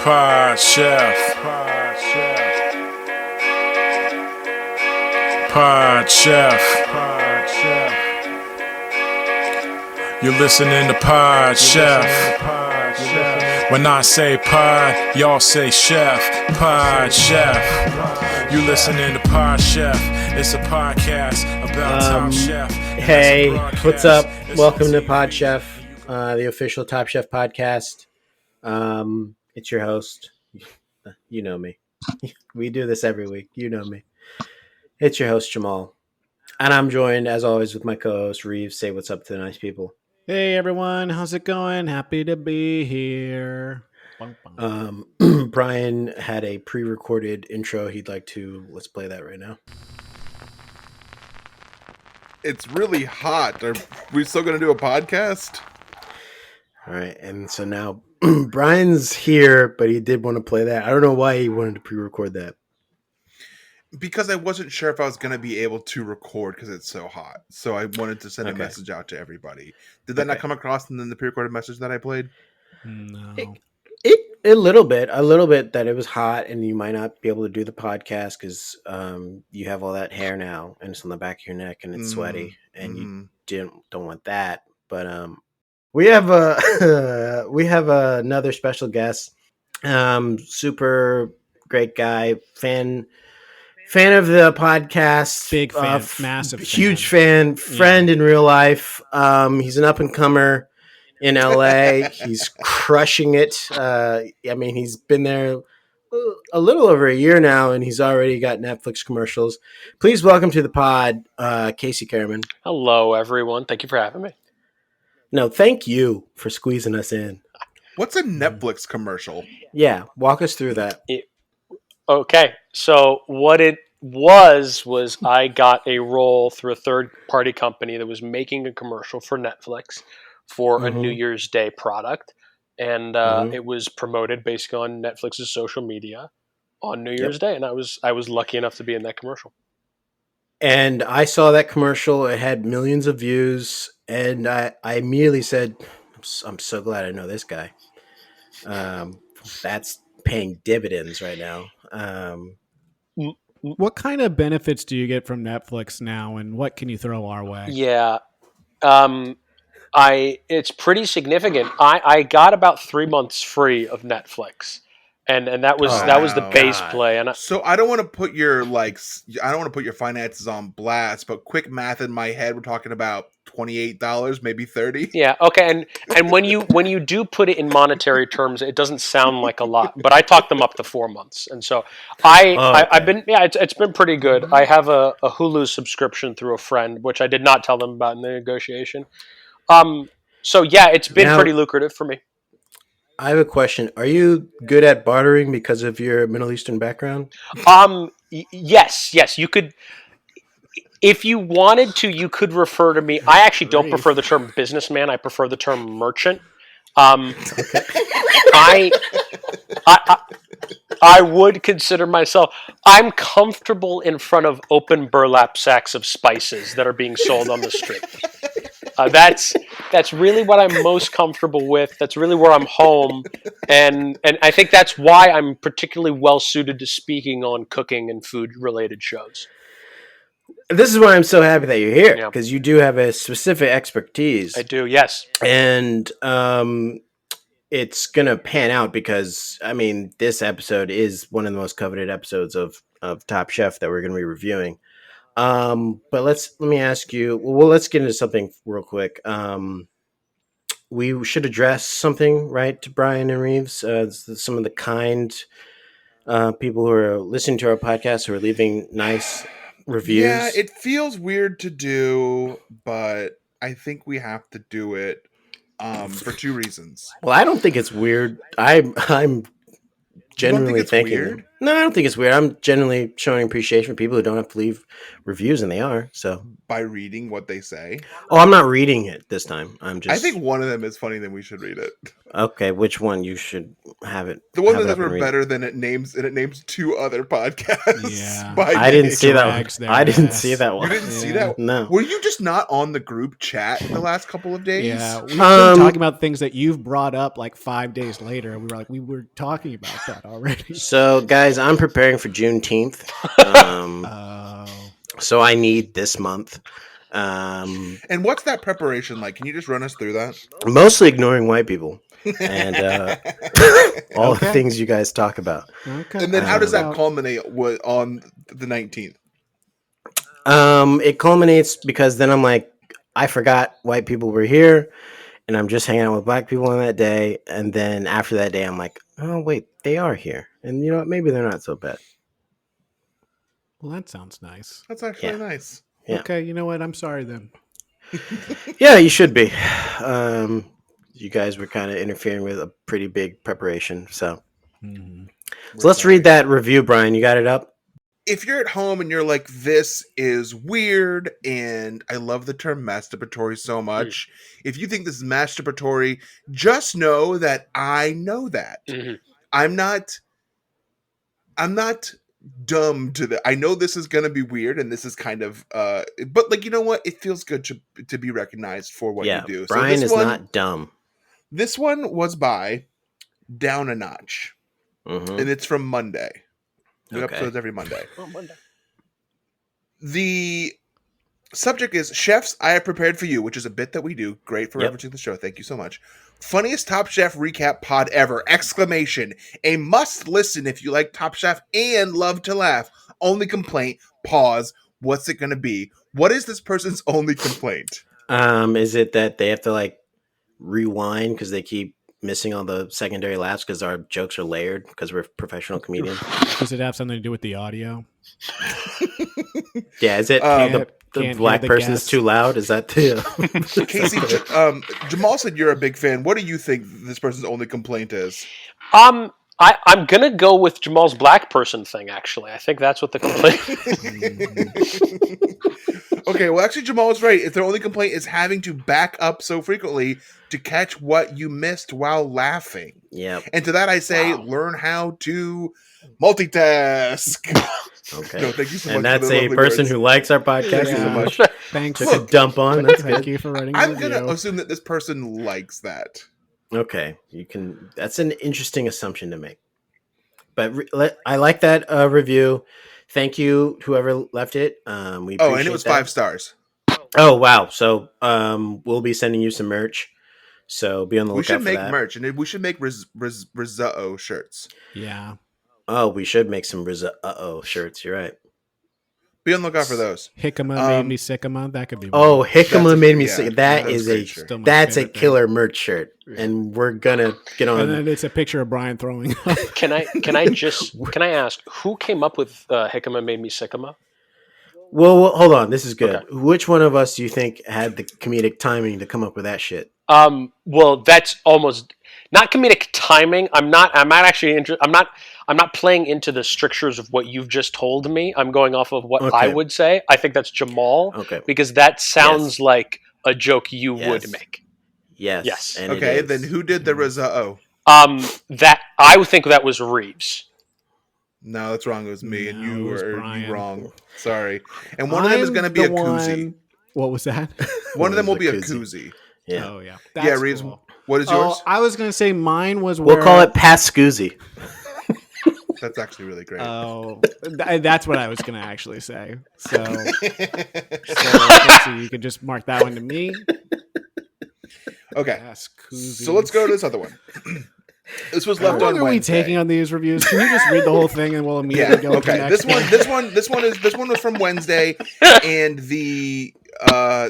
Pod Chef. Pod Chef. You're listening to Pod Chef. When I say pod, y'all say chef. Pod Chef. You listening to Pod Chef. It's a podcast about Top Chef. Hey, what's up? Welcome to Pod Chef, the official Top Chef podcast. It's your host. You know me. We do this every week. You know me. It's your host, Jamal. And I'm joined, as always, with my co-host, Reeves. Say what's up to the nice people. Hey everyone, how's it going? Happy to be here. Brian had a pre-recorded intro he'd like to. Let's play that right now. It's really hot. Are we still going to do a podcast? All right, and so now Brian's here, but he did want to play that. I don't know why he wanted to pre-record that. Because I wasn't sure if I was going to be able to record because it's so hot. So I wanted to send a message out to everybody. Did that not come across in the pre-recorded message that I played? No. A little bit that it was hot and you might not be able to do the podcast because you have all that hair now and it's on the back of your neck and it's sweaty and you don't want that. But we have another special guest, super great guy, fan of the podcast, Big fan, massive huge fan, friend in real life. He's an up and comer in LA. He's crushing it. I mean, he's been there a little over a year now, and he's already got Netflix commercials. Please welcome to the pod, Casey Karaman. Hello, everyone. Thank you for having me. No, thank you for squeezing us in. What's a Netflix commercial? Yeah, walk us through that. Okay, so what it was I got a role through a third-party company that was making a commercial for Netflix for a New Year's Day product, and it was promoted basically on Netflix's social media on New Year's Day, and I was lucky enough to be in that commercial. And I saw that commercial. It had millions of views, and I immediately said, "I'm so glad I know this guy." That's paying dividends right now. What kind of benefits do you get from Netflix now, and what can you throw our way? Yeah, it's pretty significant. I got about 3 months free of Netflix, and that was the base play. And So I don't want to put your finances on blast, but quick math in my head, we're talking about $28, maybe $30. Yeah, okay, and when you do put it in monetary terms, it doesn't sound like a lot, but I talked them up to 4 months, and so I've been it's been pretty good. I have a Hulu subscription through a friend, which I did not tell them about in the negotiation. So yeah, it's been pretty lucrative for me. I have a question. Are you good at bartering because of your Middle Eastern background? Yes, you could. If you wanted to, you could refer to me. I actually don't prefer the term businessman. I prefer the term merchant. I would consider myself. I'm comfortable in front of open burlap sacks of spices that are being sold on the street. That's really what I'm most comfortable with. That's really where I'm home, and I think that's why I'm particularly well suited to speaking on cooking and food related shows. This is why I'm so happy that you're here, because you do have a specific expertise. I do, yes. And it's going to pan out because, I mean, this episode is one of the most coveted episodes of Top Chef that we're going to be reviewing. But let me ask you, well, let's get into something real quick. We should address something, right, to Brian and Reeves, some of the kind people who are listening to our podcast who are leaving nice reviews. Yeah, it feels weird to do, but I think we have to do it for two reasons. Well, I don't think it's weird. I'm genuinely thinking. weird? No, I don't think it's weird. I'm generally showing appreciation for people who don't have to leave reviews, and they are. So, By reading what they say. oh, I'm not reading it this time. I'm I just. think one of them is funny, then we should read it. Okay, which one you should have it? The one have it that up were and read. better than it names, and it names 2 other podcasts. Yeah. by I didn't name. see that one. Drags their I didn't ass. see that You one. didn't see Yeah. that? No. Were you just not on the group chat the last couple of days? Yeah, we've been Um, talking about things that you've brought up like 5 days later. We were like, we were talking about that already. So, guys, I'm preparing for Juneteenth. Oh, So I need this month. Um, And what's that preparation like? Can you just run us through that? mostly ignoring white people and all the Okay. things you guys talk about. okay. And then how does that Well, culminate on the 19th? It culminates because then I'm like, I forgot white people were here, and I'm just hanging out with black people on that day. And then after that day, I'm like, oh wait, they are here, and you know what? Maybe they're not so bad. Well, that sounds nice. That's actually Yeah. nice. Yeah. Okay, you know what? I'm sorry then. Yeah, you should be. You guys were kind of interfering with a pretty big preparation, so Mhm. so let's read that review, Brian. You got it up? If you're at home and you're like, this is weird, and I love the term masturbatory so much, if you think this is masturbatory, just know that I know that. Mhm. I'm not dumb to that. I know this is gonna be weird, and this is kind of but like, you know what? It feels good to be recognized for what Yeah, you do. Brian this is one, not dumb. This one was by Down a Notch, Mhm. and it's from Monday. New Okay. episodes every Monday. Oh, Monday. The subject is Chefs I Have Prepared for You, which is a bit that we do. Great for Yep. referencing the show. Thank you so much. Funniest Top Chef recap pod ever! Exclamation. A must listen if you like Top Chef and love to laugh. Only complaint. Pause. What's it going to be? What is this person's only complaint? Is it that they have to like rewind because they keep missing all the secondary laughs because our jokes are layered because we're professional comedians? Does it have something to do with the audio? Yeah, is it Can't the hear black the person's guess. too loud? Is that the Casey, Jamal said you're a big fan. What do you think this person's only complaint is? I'm gonna go with Jamal's black person thing. Actually, I think that's what the complaint. Okay, well, actually, Jamal is right. If their only complaint is having to back up so frequently to catch what you missed while laughing. Yep. And to that, I say, Wow. learn how to multitask. Okay. No, thank you so much. And that's for the a lovely person words. who likes our podcast. Thank you so Yeah. much. Thanks. Took a dump on. That's Thank good. you for writing. I'm the gonna review. assume that this person likes that. Okay, you can. That's an interesting assumption to make. But I like that review. Thank you, whoever left it. We Oh, and appreciate it was that. 5 stars. Oh wow! So we'll be sending you some merch. So be on the We lookout should for make that. merch, and we should make risotto shirts. Yeah. Oh, we should make some shirts. You're right. Be on the lookout for those. Hickama made me sickama. That could be. Oh, one. Hickama That's a- made me yeah, sick. That that's is a a great shirt. Still my that's a favorite thing. killer merch shirt, and we're gonna get And on. then it's a picture of Brian throwing up. Can I ask who came up with Hickama made me sickama? Well, hold on. This is good. Okay. Which one of us do you think had the comedic timing to come up with that shit? Well, that's almost not comedic timing. I'm not actually I'm not playing into the strictures of what you've just told me. I'm going off of what I Okay. would say. I think that's Jamal Okay. because that sounds Yes. like a joke you Yes. would make. Yes. Yes. and it Okay, is. then who did the risotto? That I would think that was Reeves. No, that's wrong. It was me, and No, you it was were Brian. wrong. Sorry. And one of them is going to be a koozie. What was that? One of them will was be a a koozie? koozie. Yeah. Oh yeah. Yeah, That's Reeves. cool. What is Oh, yours? I was gonna say mine was. We'll where, call it Pascuzzi. That's actually really great. Oh, that's what I was gonna actually say. So Casey, you could just mark that one to me. Okay, Yes, koozie. so let's go to this other one. This was How left long on are we Wednesday. taking on these reviews? Can you just read the whole thing and we'll immediately Yeah. go to the Okay. next This one was from Wednesday, and the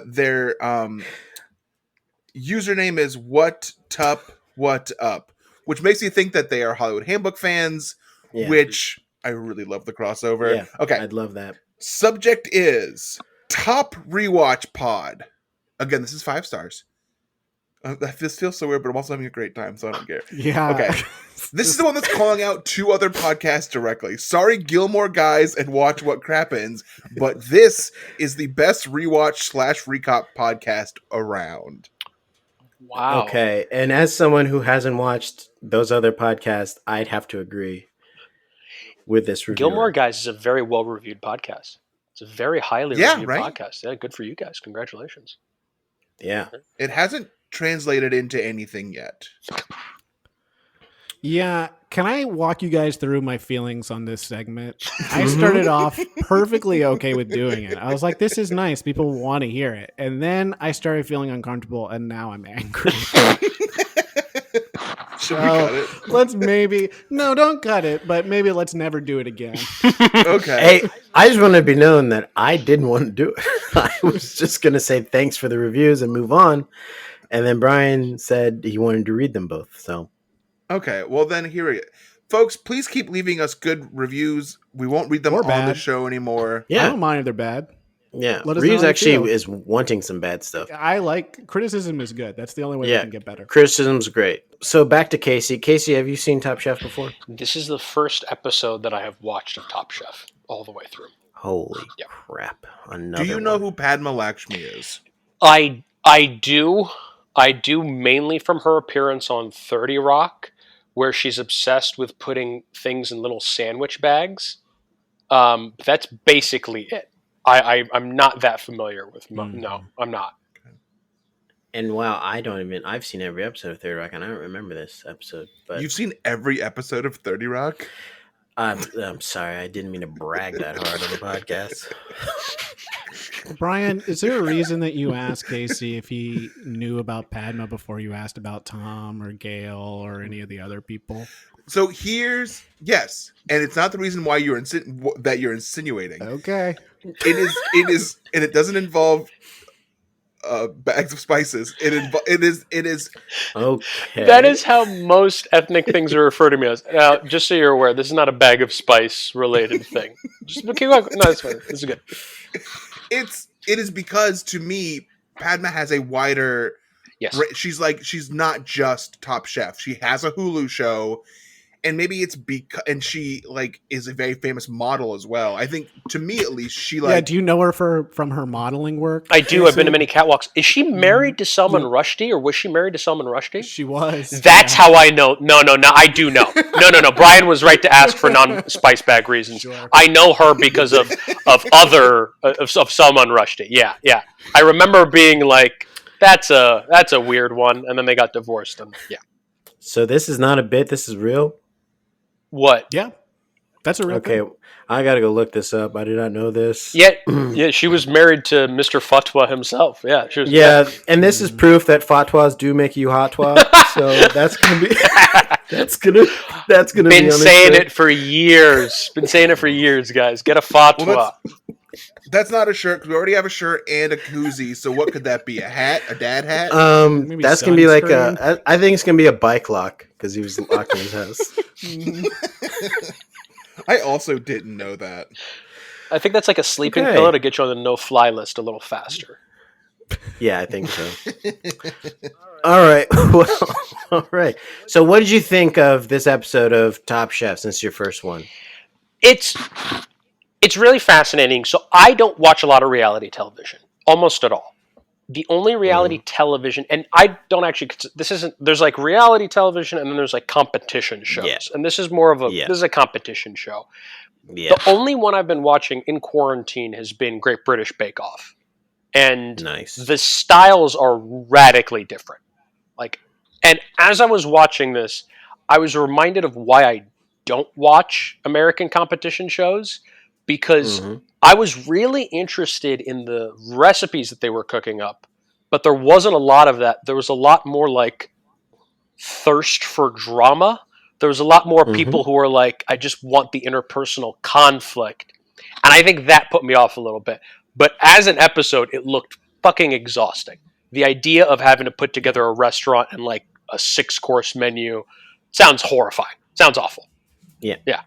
their username is what up, which makes you think that they are Hollywood Handbook fans. Yeah. Which I really love the crossover. Yeah. Okay. I'd love that. Subject is top rewatch pod. Again, this is 5 stars. This feels so weird, but I'm also having a great time, so I don't care. Yeah. Okay. This is the one that's calling out 2 other podcasts directly. Sorry, Gilmore guys, and Watch What Crappens, but this is the best rewatch/recap podcast around. Wow. Okay, and as someone who hasn't watched those other podcasts, I'd have to agree with this review. Gilmore Guys is a very well reviewed podcast. It's a very highly reviewed podcast. Yeah, good for you guys. Congratulations. Yeah. It hasn't translated into anything yet. Yeah, can I walk you guys through my feelings on this segment? I started off perfectly okay with doing it. I was like, this is nice. People want to hear it. And then I started feeling uncomfortable, and now I'm angry. Should we cut it? Let's don't cut it, but maybe let's never do it again. Okay. Hey, I just want to be known that I didn't want to do it. I was just going to say thanks for the reviews and move on. And then Brian said he wanted to read them both. So, Okay, well then here we go. Folks, please keep leaving us good reviews. We won't read them Or on bad. the show anymore. I yeah. don't mind if they're bad. Yeah. Let us know Reeves how you actually feel. is wanting some bad stuff. I like criticism is good. That's the only way we Yeah. can get better. Criticism's great. So back to Casey. Casey, have you seen Top Chef before? This is the first episode that I have watched of Top Chef all the way through. Holy Yeah. crap. Another Do you know one. who Padma Lakshmi is? I do. I do mainly from her appearance on 30 Rock, where she's obsessed with putting things in little sandwich bags. That's basically it. I'm not that familiar with. No, I'm not. And wow, I've seen every episode of 30 Rock, and I don't remember this episode. But You've seen every episode of 30 Rock? I'm sorry, I didn't mean to brag that hard on the podcast. Brian, is there a reason that you asked Casey if he knew about Padma before you asked about Tom or Gail or any of the other people? So yes, and it's not the reason why that you're insinuating. Okay. It is, and it doesn't involve bags of spices. It is. Okay. That is how most ethnic things are referred to me as. Now, just so you're aware, this is not a bag of spice related thing. Just keep going. No, it's fine. This is good. It is because to me, Padma has a wider. Yes. She's not just Top Chef. She has a Hulu show, and maybe it's and she is a very famous model as well. I think, to me at least, Yeah, do you know her from her modeling work? I do. I've been to Casey? many catwalks. Is she married to Salman Rushdie, or was she married to Salman Rushdie? She was. That's how I know. No, I do know. No. Brian was right to ask for non-spice bag reasons. Sure. I know her because of Salman Rushdie. Yeah. I remember being like, that's a weird one, and then they got divorced. And yeah. So this is not a bit. This is real. What? Yeah. That's a real Okay, thing. I got to go look this up. I did not know this. Yeah. She was married to Mr. Fatwa himself. Yeah, she was. Yeah, and this is proof that fatwas do make you hotwa. So that's gonna be that's gonna be Been on saying the it for years. Been saying it for years, guys. Get a fatwa. Well, that's not a shirt because we already have a shirt and a koozie. So what could that be? A hat? A dad hat? Maybe That's gonna be like sunscreen? I think it's gonna be a bike lock because he was locked in his house. I also didn't know that. I think that's like a sleeping Okay. pillow to get you on the no-fly list a little faster. Yeah, I think so. All right. Well, all right. So, what did you think of this episode of Top Chef since your first one? It's really fascinating. So I don't watch a lot of reality television, almost at all. The only reality television, and I don't actually. There's like reality television, and then there's like competition shows, Yeah. and this is more of a. Yeah. This is a competition show. Yeah. The only one I've been watching in quarantine has been Great British Bake Off, and Nice. the styles are radically different. And as I was watching this, I was reminded of why I don't watch American competition shows, because I was really interested in the recipes that they were cooking up, but there wasn't a lot of that. There was a lot more like thirst for drama. There was a lot more people who were like, I just want the interpersonal conflict. And I think that put me off a little bit. But as an episode, it looked fucking exhausting. The idea of having to put together a restaurant and like a 6-course menu sounds horrifying. Sounds awful. Yeah. Yeah.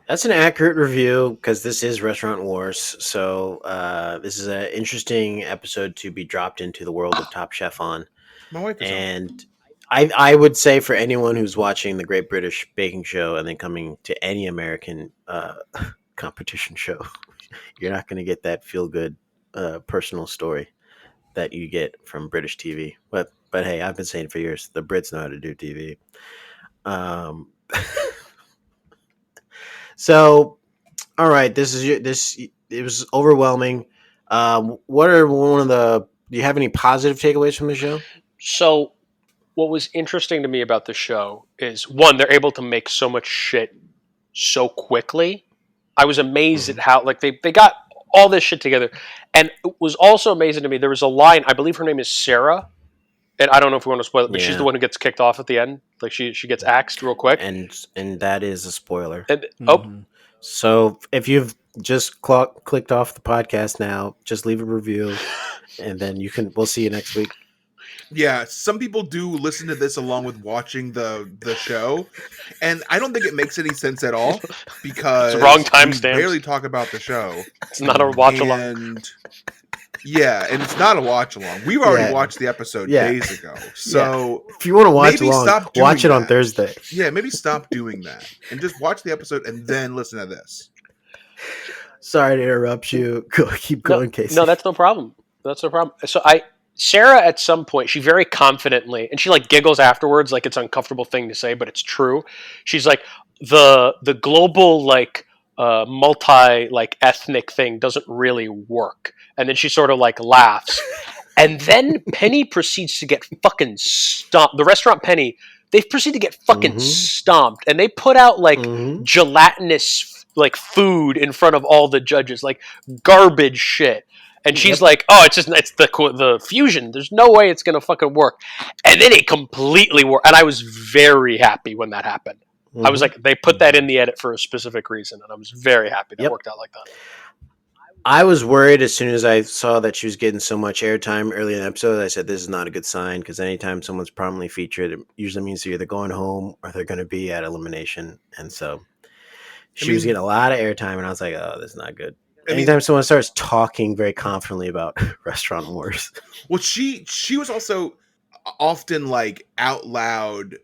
That's an accurate review because this is Restaurant Wars. So this is an interesting episode to be dropped into the world of Top Chef on. My wife is home. And I would say for anyone who's watching the Great British Baking Show and then coming to any American competition show, you're not going to get that feel good personal story that you get from British TV. But hey, I've been saying for years the Brits know how to do TV. So, all right, this. It was overwhelming. What are one of the? Do you have any positive takeaways from the show? So, what was interesting to me about the show is one, they're able to make so much shit so quickly. I was amazed at how like they got all this shit together, and it was also amazing to me. There was a line, I believe her name is Sarah, and I don't know if we want to spoil it, but she's the one who gets kicked off at the end. Like she gets axed real quick, and that is a spoiler. and Mhm. So if you've just clicked off the podcast now, just leave a review, and then we'll see you next week. Yeah, some people do listen to this along with watching the show, and I don't think it makes any sense at all because It's wrong we timestamps. barely talk about the show. it's not a watch along. And yeah, and it's not a watch along. We've already watched the episode days ago. So if you want to watch maybe along, stop doing watch it on that. Thursday. Yeah, maybe stop doing that and just watch the episode and then listen to this. Sorry to interrupt you. Keep going, Casey. No, that's no problem. That's no problem. So Sarah at some point, she very confidently, and she like giggles afterwards, like it's an uncomfortable thing to say, but it's true. She's like the global like multi like ethnic thing doesn't really work, and then she sort of like laughs, and then Penny proceeds to get fucking stomped. The restaurant Penny, they proceed to get fucking stomped, and they put out like gelatinous like food in front of all the judges, like garbage shit. And she's like, "Oh, it's the fusion. There's no way it's gonna fucking work." And then it completely worked, and I was very happy when that happened. I was like, they put that in the edit for a specific reason, and I was very happy that worked out like that. I was worried as soon as I saw that she was getting so much airtime early in the episode. I said, "This is not a good sign," because anytime someone's prominently featured, it usually means they're either going home or they're going to be at elimination. And so she was getting a lot of airtime, and I was like, "Oh, this is not good." Anytime someone starts talking very confidently about restaurant wars. Well, she was also often like out loud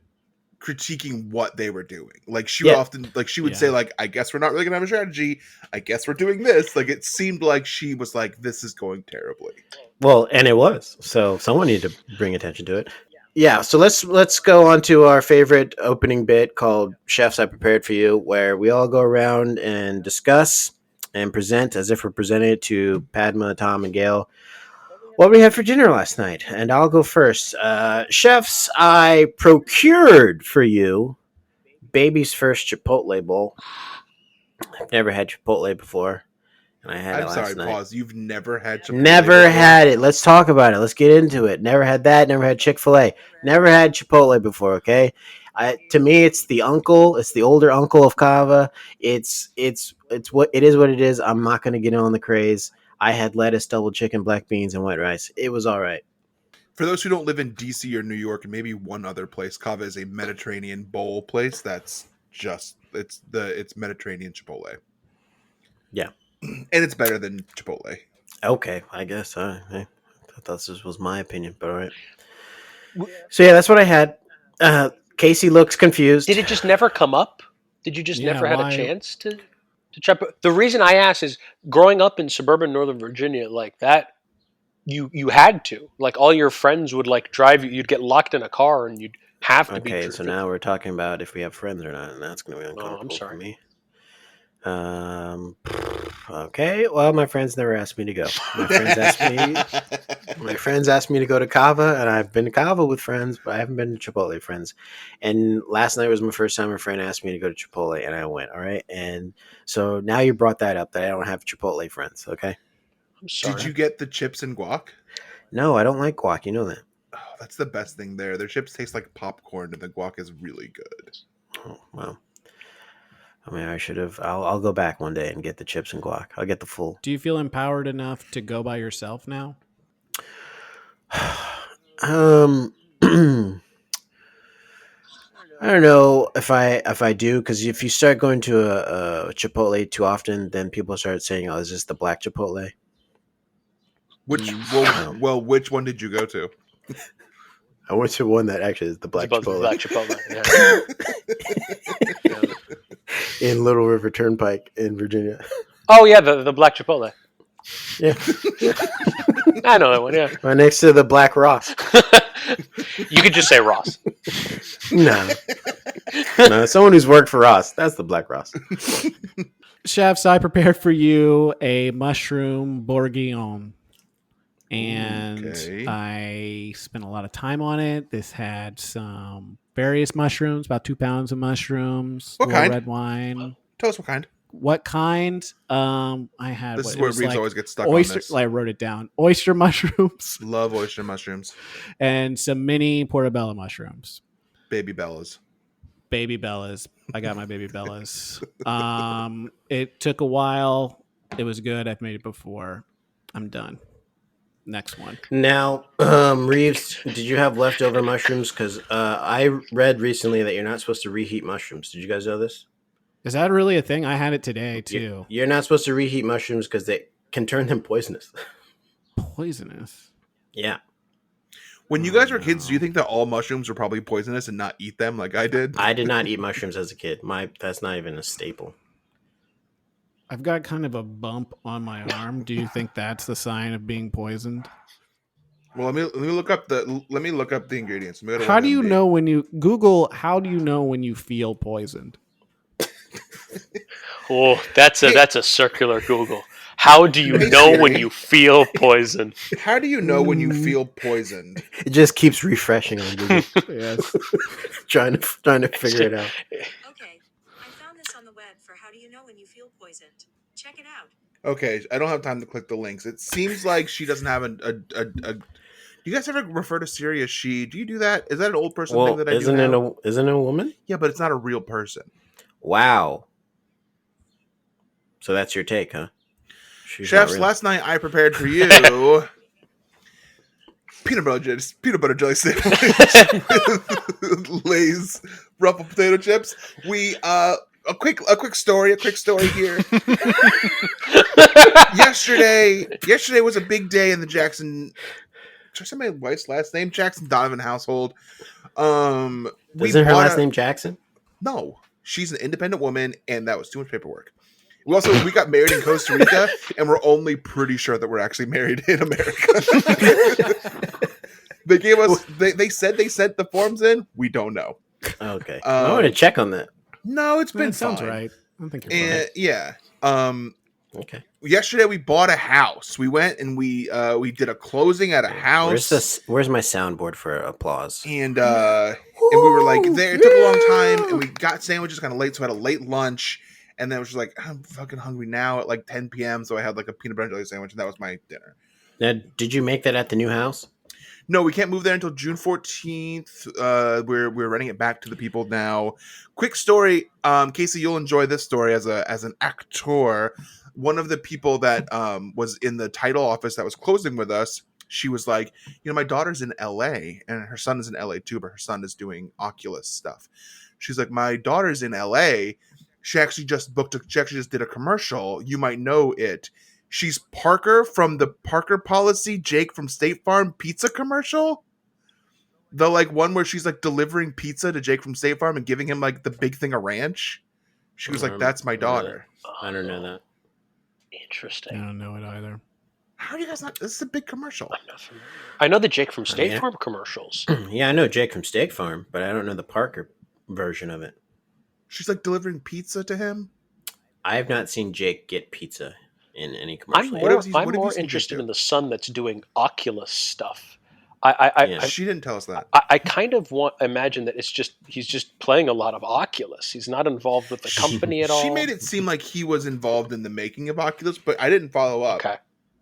critiquing what they were doing. Like she would often like she would say like, "I guess we're not really gonna have a strategy. I guess we're doing this." Like it seemed like she was like, "This is going terribly." Well, and it was. So someone needed to bring attention to it. Yeah, so let's go on to our favorite opening bit called Chefs I Prepared for You, where we all go around and discuss and present as if we're presenting it to Padma, Tom, and Gail what we had for dinner last night. And I'll go first. Chefs, I procured for you baby's first Chipotle bowl. I've never had Chipotle before, and I had it last night. Pause. You've never had Chipotle Never had it. Let's talk about it. Let's get into it. Never had that. Never had Chick-fil-A. Never had Chipotle before, okay? To me, it's the uncle. It's the older uncle of Kava. It's what it is. What it is. I'm not going to get on the craze. I had lettuce, double chicken, black beans, and white rice. It was all right. For those who don't live in DC or New York and maybe one other place, Kava is a Mediterranean bowl place. That's just it's Mediterranean Chipotle. Yeah, and it's better than Chipotle. Okay, I guess. I thought this was my opinion, but all right. So yeah, that's what I had. Casey looks confused. Did it just never come up? Did you just never had a chance to try? The reason I ask is growing up in suburban Northern Virginia, like that, you had to. Like all your friends would like drive you. You'd get locked in a car and you'd have to be. Okay, so now we're talking about if we have friends or not, and that's going to be uncomfortable for me. Okay, well, my friends never asked me to go. My friends asked me to go to Kava, and I've been to Kava with friends, but I haven't been to Chipotle friends. And last night was my first time a friend asked me to go to Chipotle, and I went. All right, and so now you brought that up that I don't have Chipotle friends. Okay, I'm sorry. Did you get the chips and guac? No, I don't like guac. You know that. Oh, that's the best thing there. Their chips taste like popcorn, and the guac is really good. Oh, wow. I mean, I should have. I'll go back one day and get the chips and guac. I'll get the full. Do you feel empowered enough to go by yourself now? I don't know if I do, because if you start going to a Chipotle too often, then people start saying, "Oh, is this the black Chipotle?" Which one did you go to? I went to one that actually is the Black It's Chipotle Black Chipotle. Yeah. in Little River Turnpike in Virginia. Oh yeah, the Black Chipotle. Yeah, I know that one. Yeah. right next to the Black Ross. You could just say Ross. No, someone who's worked for Ross. That's the Black Ross. Chefs, I prepared for you a mushroom bourguignon. And Okay. I spent a lot of time on it. This had some various mushrooms, about 2 pounds of mushrooms, What a little kind? red wine. Tell us what kind. What kind? I had This what, is it where was Reeves like always gets stuck oyster. on this. I wrote it down. Oyster mushrooms Love oyster mushrooms. and some mini portobello mushrooms. Baby Bellas. Baby Bellas. I got my baby Bellas. It took a while. It was good. I've made it before. I'm done. Next one. Now, Reeves, did you have leftover mushrooms? Because I read recently that you're not supposed to reheat mushrooms. Did you guys know this? Is that really a thing? I had it today too. You're not supposed to reheat mushrooms because they can turn them poisonous. Poisonous. Yeah. When you guys were kids, do you think that all mushrooms were probably poisonous and not eat them like I did? I did not eat mushrooms as a kid. That's not even a staple. I've got kind of a bump on my arm. Do you think that's the sign of being poisoned? Well, let me look up the ingredients. Let me go to How do you 1MD. know when you Google? How do you know when you feel poisoned? Oh, that's a circular Google. How do you know when you feel poison? How do you know when you feel poisoned? It just keeps refreshing on Google, Yes. trying to figure it out. Okay, I found this on the web for how do you know when you feel poisoned. Check it out. Okay, I don't have time to click the links. It seems like she doesn't have a. Do you guys ever refer to Siri as she? Do you do that? Is that an old person thing Well, that I isn't do it now? isn't it a woman? Yeah, but it's not a real person. Wow. So that's your take, huh? She's not Chefs, real. last night I prepared for you peanut butter jelly sandwich with Lay's ruffled potato chips. We a quick story here. Yesterday was a big day in the Jackson. Should I say my wife's last name? Jackson Donovan household. Isn't her last name Jackson? No, she's an independent woman, and that was too much paperwork. We got married in Costa Rica, and we're only pretty sure that we're actually married in America. They gave us. They said they sent the forms in. We don't know. Okay. I want to check on that. No, it's been That sounds fine. right. I think you're And fine. yeah. Okay. Yesterday we bought a house. We went and we did a closing at a house. Where's my soundboard for applause? And we were like there. It took a long time, and we got sandwiches kind of late, so I had a late lunch. And then it was just like, I'm fucking hungry now at like 10 p.m. So I had like a peanut butter and jelly sandwich, and that was my dinner. Now, did you make that at the new house? No, we can't move there until June 14th. We're renting it back to the people now. Quick story, Casey, you'll enjoy this story as an actor. One of the people that was in the title office that was closing with us, she was like, my daughter's in LA, and her son is in LA too, but her son is doing Oculus stuff. She's like, my daughter's in LA. She actually just did a commercial. You might know it. She's Parker from the Parker Policy, Jake from State Farm pizza commercial. The like one where she's like delivering pizza to Jake from State Farm and giving him like the big thing of ranch. She was like, "That's my daughter." I don't know that. Interesting. I don't know it either. How do you guys not? This is a big commercial. I'm not familiar. I know the Jake from State yeah. Farm commercials. Yeah, I know Jake from Steak Farm, but I don't know the Parker version of it. She's like delivering pizza to him. I have not seen Jake get pizza in any commercial. I'm What have you more seen interested Jake do? in the son that's doing Oculus stuff. Yeah. She didn't tell us that. I kind of imagine that he's just playing a lot of Oculus. He's not involved with the company at all. She made it seem like he was involved in the making of Oculus, but I didn't follow up. Okay.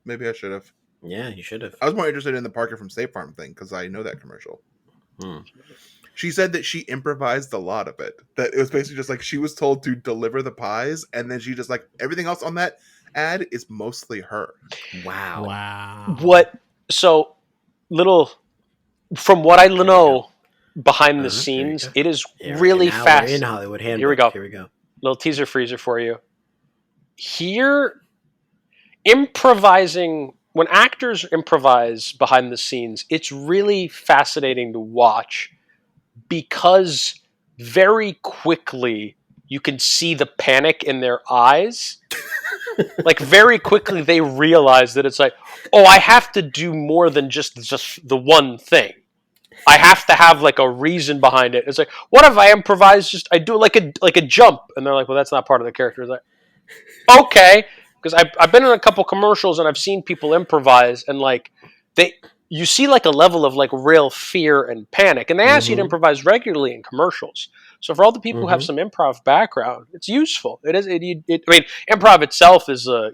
Maybe I should have. Yeah, you should have. I was more interested in the Parker from State Farm thing because I know that commercial. Hmm. She said that she improvised a lot of it. That it was basically just like she was told to deliver the pies, and then she just like everything else on that ad is mostly her. Wow. Wow. So little from what I know behind the There you scenes, go. it is Yeah, really now fast. We're in Hollywood Handbook. Here we go. Here we go. Little teaser freezer for you. Here, improvising when actors improvise behind the scenes, it's really fascinating to watch because very quickly you can see the panic in their eyes. Like very quickly they realize that it's like, oh, I have to do more than just the one thing. I have to have like a reason behind it. It's like, what if I improvise? Just I do like a jump, and they're like, well, that's not part of the character. It's like, okay, because I've been in a couple commercials and I've seen people improvise, and like you see like a level of like real fear and panic, and they ask you to improvise regularly in commercials. So for all the people who have some improv background, it's useful. It is. I mean, improv itself is I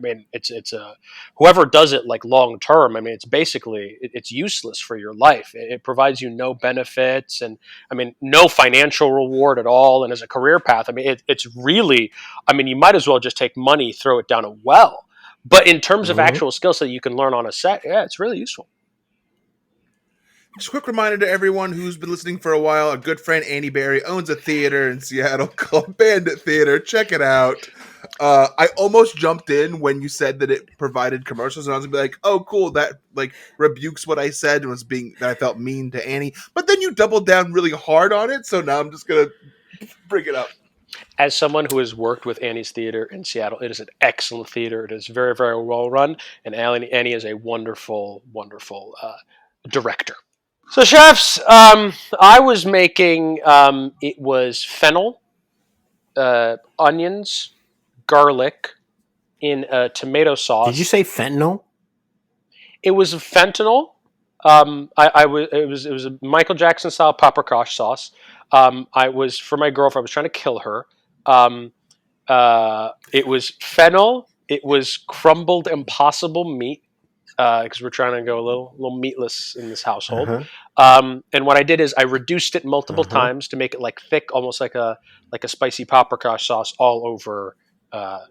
mean, it's a whoever does it like long term. I mean, it's basically it's useless for your life. It provides you no benefits, and I mean, no financial reward at all. And as a career path, I mean, it's really. I mean, you might as well just take money, throw it down a well. But in terms of actual skill set you can learn on a set, yeah, it's really useful. Just a quick reminder to everyone who's been listening for a while, a good friend, Andy Barry, owns a theater in Seattle called Bandit Theater. Check it out. I almost jumped in when you said that it provided commercials, and I was going to be like, oh, cool, that like rebukes what I said and was being that I felt mean to Annie. But then you doubled down really hard on it, so now I'm just going to bring it up. As someone who has worked with Annie's Theater in Seattle, it is an excellent theater. It is very, very well run, and Annie is a wonderful, wonderful director. So, chefs, I was making it was fennel, onions, garlic in a tomato sauce. Did you say fentanyl? It was fentanyl. It was a Michael Jackson style paprikash sauce. I was for my girlfriend. I was trying to kill her. It was fennel. It was crumbled impossible meat because we're trying to go a little meatless in this household. And what I did is I reduced it multiple times to make it like thick, almost like a spicy paprikash sauce all over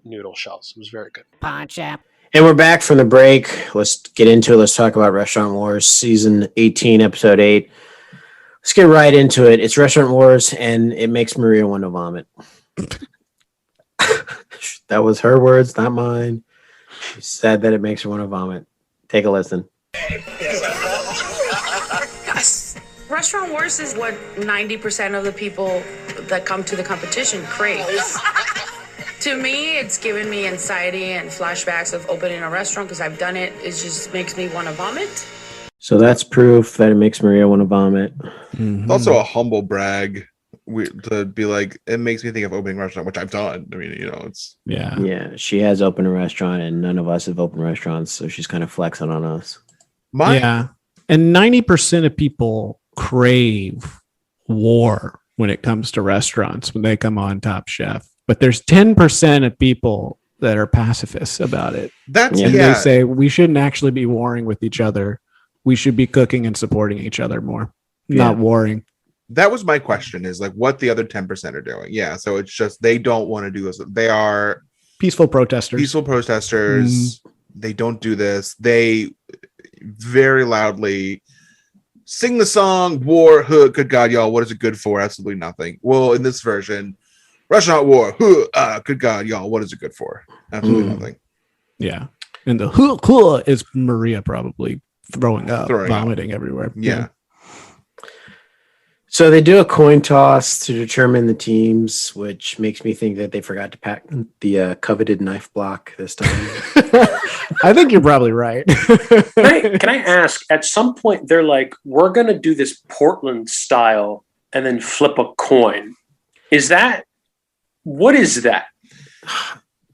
noodle shells. It was very good. And we're back from the break. Let's get into it. Let's talk about Restaurant Wars, season 18, episode 8. Let's get right into it. It's Restaurant Wars, and it makes Maria want to vomit. That was her words, not mine. She said that it makes her want to vomit. Take a listen. Restaurant Wars is what 90% of the people that come to the competition crave. To me, it's given me anxiety and flashbacks of opening a restaurant because I've done it. It just makes me want to vomit. So that's proof that it makes Maria want to vomit. It's also a humble brag to be like, it makes me think of opening a restaurant, which I've done. I mean, it's... Yeah, she has opened a restaurant, and none of us have opened restaurants, so she's kind of flexing on us. Yeah, and 90% of people crave war when it comes to restaurants when they come on Top Chef. But there's 10% of people that are pacifists about it. They say we shouldn't actually be warring with each other. We should be cooking and supporting each other more, not warring. That was my question, is like what the other 10% are doing. Yeah, so it's just they don't want to do this. They are peaceful protesters. They don't do this. They very loudly sing the song War, good God, y'all, what is it good for? Absolutely nothing. Well, in this version, Restaurant War, good God, y'all, what is it good for? Absolutely nothing. Yeah. And the is Maria probably throwing up, vomiting everywhere. Yeah. So they do a coin toss to determine the teams, which makes me think that they forgot to pack the coveted knife block this time. I think you're probably right. Can I ask, at some point they're like, we're going to do this Portland style and then flip a coin. What is that?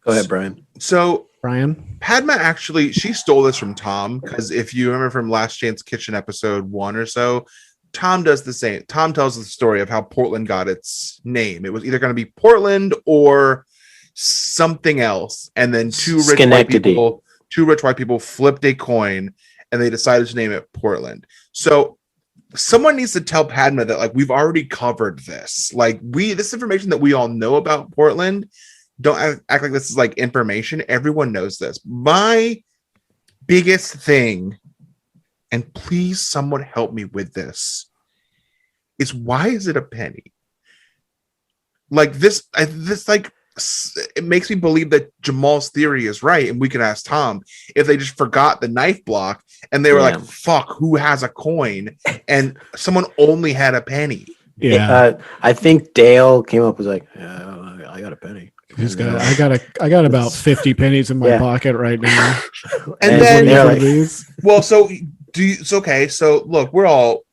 Go ahead, Brian. So Brian? Padma actually, she stole this from Tom, because if you remember from Last Chance Kitchen episode 1 or so, Tom does the same. Tom tells the story of how Portland got its name. It was either going to be Portland or something else. And then two rich white people flipped a coin and they decided to name it Portland. So someone needs to tell Padma that, like, we've already covered this. Like, this information that we all know about Portland, don't act like this is like information. Everyone knows this. My biggest thing, and please someone help me with this, is why is it a penny? Like this like it makes me believe that Jamal's theory is right, and we could ask Tom if they just forgot the knife block and they were like, "Fuck, who has a coin?" and someone only had a penny. Yeah. I think Dale came up was like, I got a penny. I got about 50 pennies in my pocket right now. And then they're like, well, so it's okay. So look, we're all,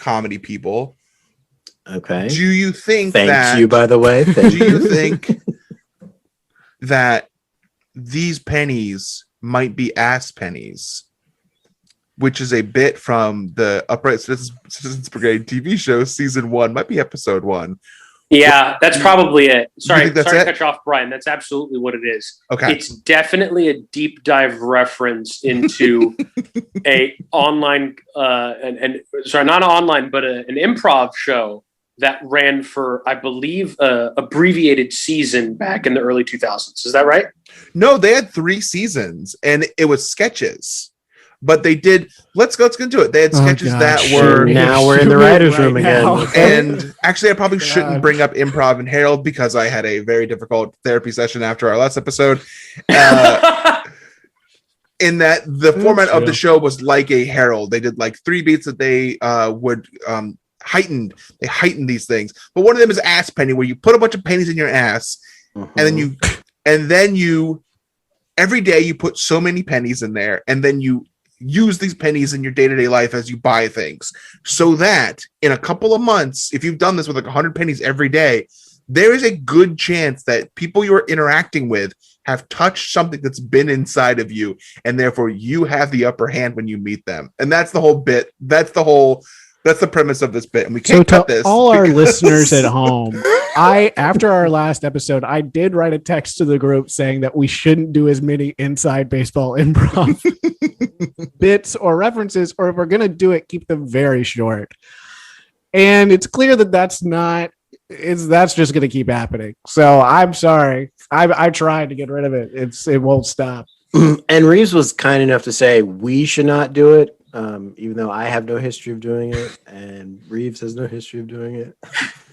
comedy people. Okay. Do you think Thank you, by the way. Do you think that these pennies might be ass pennies? Which is a bit from the Upright Citizens Brigade TV show, season 1, might be episode 1. Yeah, that's probably it. Sorry that's to it? cut you off, Brian. That's absolutely what it is. Okay. It's definitely a deep dive reference into a online and sorry, not online, but an improv show that ran for, I believe, abbreviated season back in the early 2000s. Is that right? No, they had 3 seasons, and it was sketches. But they did. Let's go into it. They had sketches that were. Now we're in the writers' room again. And actually, I probably shouldn't bring up improv and Harold because I had a very difficult therapy session after our last episode. In that the format of the show was like a Harold. They did like 3 beats that they would heightened. They heightened these things. But one of them is ass penny, where you put a bunch of pennies in your ass, and then you every day you put so many pennies in there, and then you use these pennies in your day-to-day life as you buy things, so that in a couple of months, if you've done this with like 100 pennies every day, there is a good chance that people you're interacting with have touched something that's been inside of you, and therefore you have the upper hand when you meet them. And that's the whole bit. That's the premise of this bit, and we can't cut this. All our listeners at home, after our last episode, I did write a text to the group saying that we shouldn't do as many inside baseball improv bits or references, or if we're gonna do it, keep them very short. And it's clear that that's just gonna keep happening. So I'm sorry. I tried to get rid of it. It won't stop. And Reeves was kind enough to say we should not do it. Even though I have no history of doing it and Reeves has no history of doing it,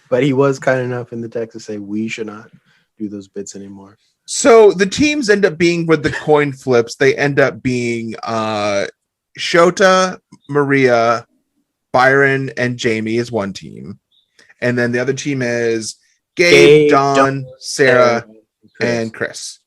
but he was kind enough in the text to say we should not do those bits anymore. So the teams end up being with the coin flips. They end up being Shota, Maria, Byron, and Jamie is one team. And then the other team is Gabe, Don, Sarah, and Chris.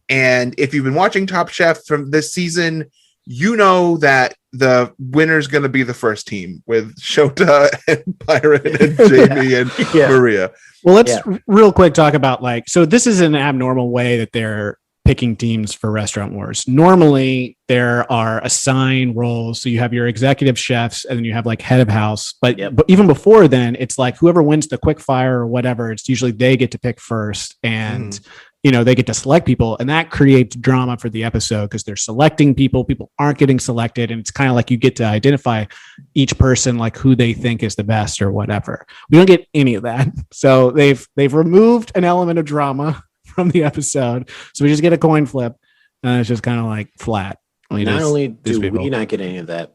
And if you've been watching Top Chef from this season, you know that the winner's going to be the first team with Shota and Byron and Jamie and Maria. Well, let's real quick talk about so this is an abnormal way that they're picking teams for Restaurant Wars. Normally there are assigned roles. So you have your executive chefs and then you have head of house. But even before then, it's whoever wins the quick fire or whatever, it's usually they get to pick first. And they get to select people, and that creates drama for the episode because they're selecting people aren't getting selected. And it's kind of you get to identify each person, who they think is the best or whatever. We don't get any of that. So they've removed an element of drama from the episode. So we just get a coin flip and it's just kind of flat. Not only do we not get any of that,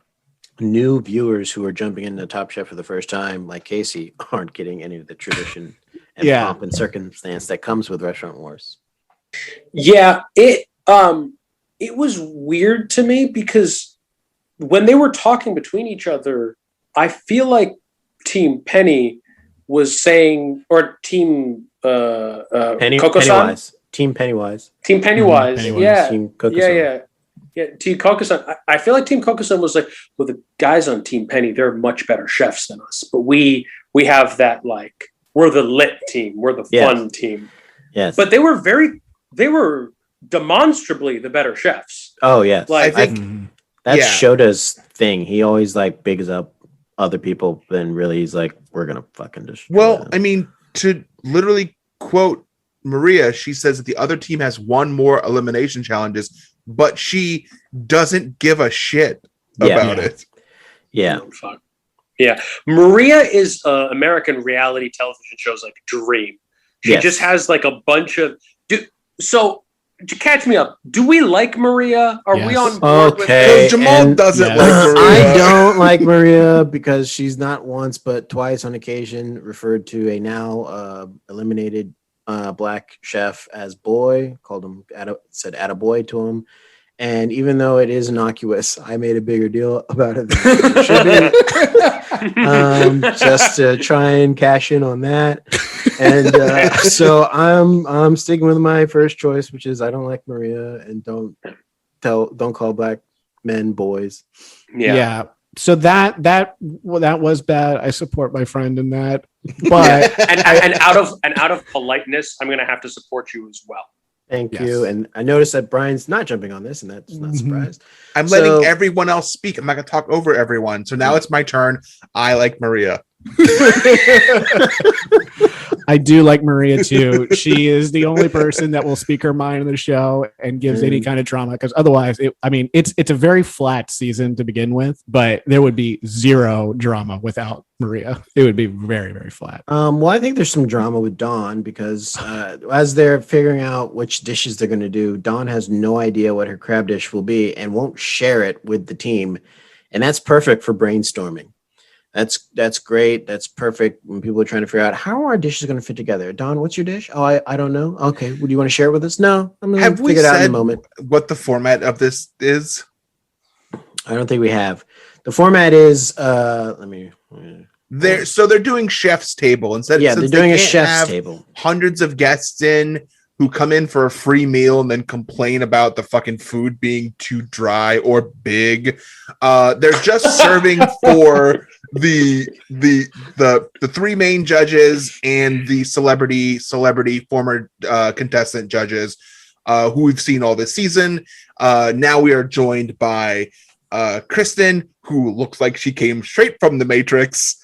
new viewers who are jumping into Top Chef for the first time, like Casey, aren't getting any of the tradition and pomp and circumstance that comes with Restaurant Wars. Yeah, it was weird to me because when they were talking between each other, I feel like Team Penny was saying, or Team Pennywise. Team Pennywise. Team Pennywise. Pennywise. Yeah. Team Coco-san. Yeah, Team Coco-san. I feel like Team Coco-san was well, the guys on Team Penny, they're much better chefs than us, but we have that we're the lit team, we're the fun team. Yes. But they were demonstrably the better chefs. Oh yes. I think that's Shota's thing. He always bigs up other people, then really he's we're gonna fucking destroy them. I mean, to literally quote Maria, she says that the other team has one more elimination challenges, but she doesn't give a shit about it. Yeah. Oh, fuck. Yeah. Maria is American reality television shows dream. She just has a bunch of so to catch me up, do we like Maria? Are we on board with her? Jamal doesn't like Maria. I don't like Maria because she's not once but twice on occasion referred to a now eliminated black chef as boy, called him, said attaboy to him. And even though it is innocuous, I made a bigger deal about it than it should be, just to try and cash in on that. And so I'm sticking with my first choice, which is I don't like Maria, and don't call black men boys. Yeah. So that was bad. I support my friend in that. But and out of politeness, I'm going to have to support you as well. Thank you. And I noticed that Brian's not jumping on this, and that's not surprised. I'm letting everyone else speak. I'm not going to talk over everyone. So now it's my turn. I like Maria. I do like Maria too. She is the only person that will speak her mind in the show and gives any kind of drama. Because otherwise, it's a very flat season to begin with. But there would be zero drama without Maria. It would be very, very flat. Well, I think there's some drama with Dawn because as they're figuring out which dishes they're going to do, Dawn has no idea what her crab dish will be and won't share it with the team, and that's perfect for brainstorming. That's great. That's perfect when people are trying to figure out how are our dishes going to fit together. Don, what's your dish? Oh, I don't know. Okay, would you want to share it with us? No, I'm going to figure it out in a moment. What the format of this is? I don't think we have. The format is they're doing chef's table instead. Yeah, they're doing a chef's table. Hundreds of guests who come in for a free meal and then complain about the fucking food being too dry or big. They're just serving for the three main judges and the celebrity former contestant judges who we've seen all this season. Now we are joined by Kristen, who looks like she came straight from the Matrix.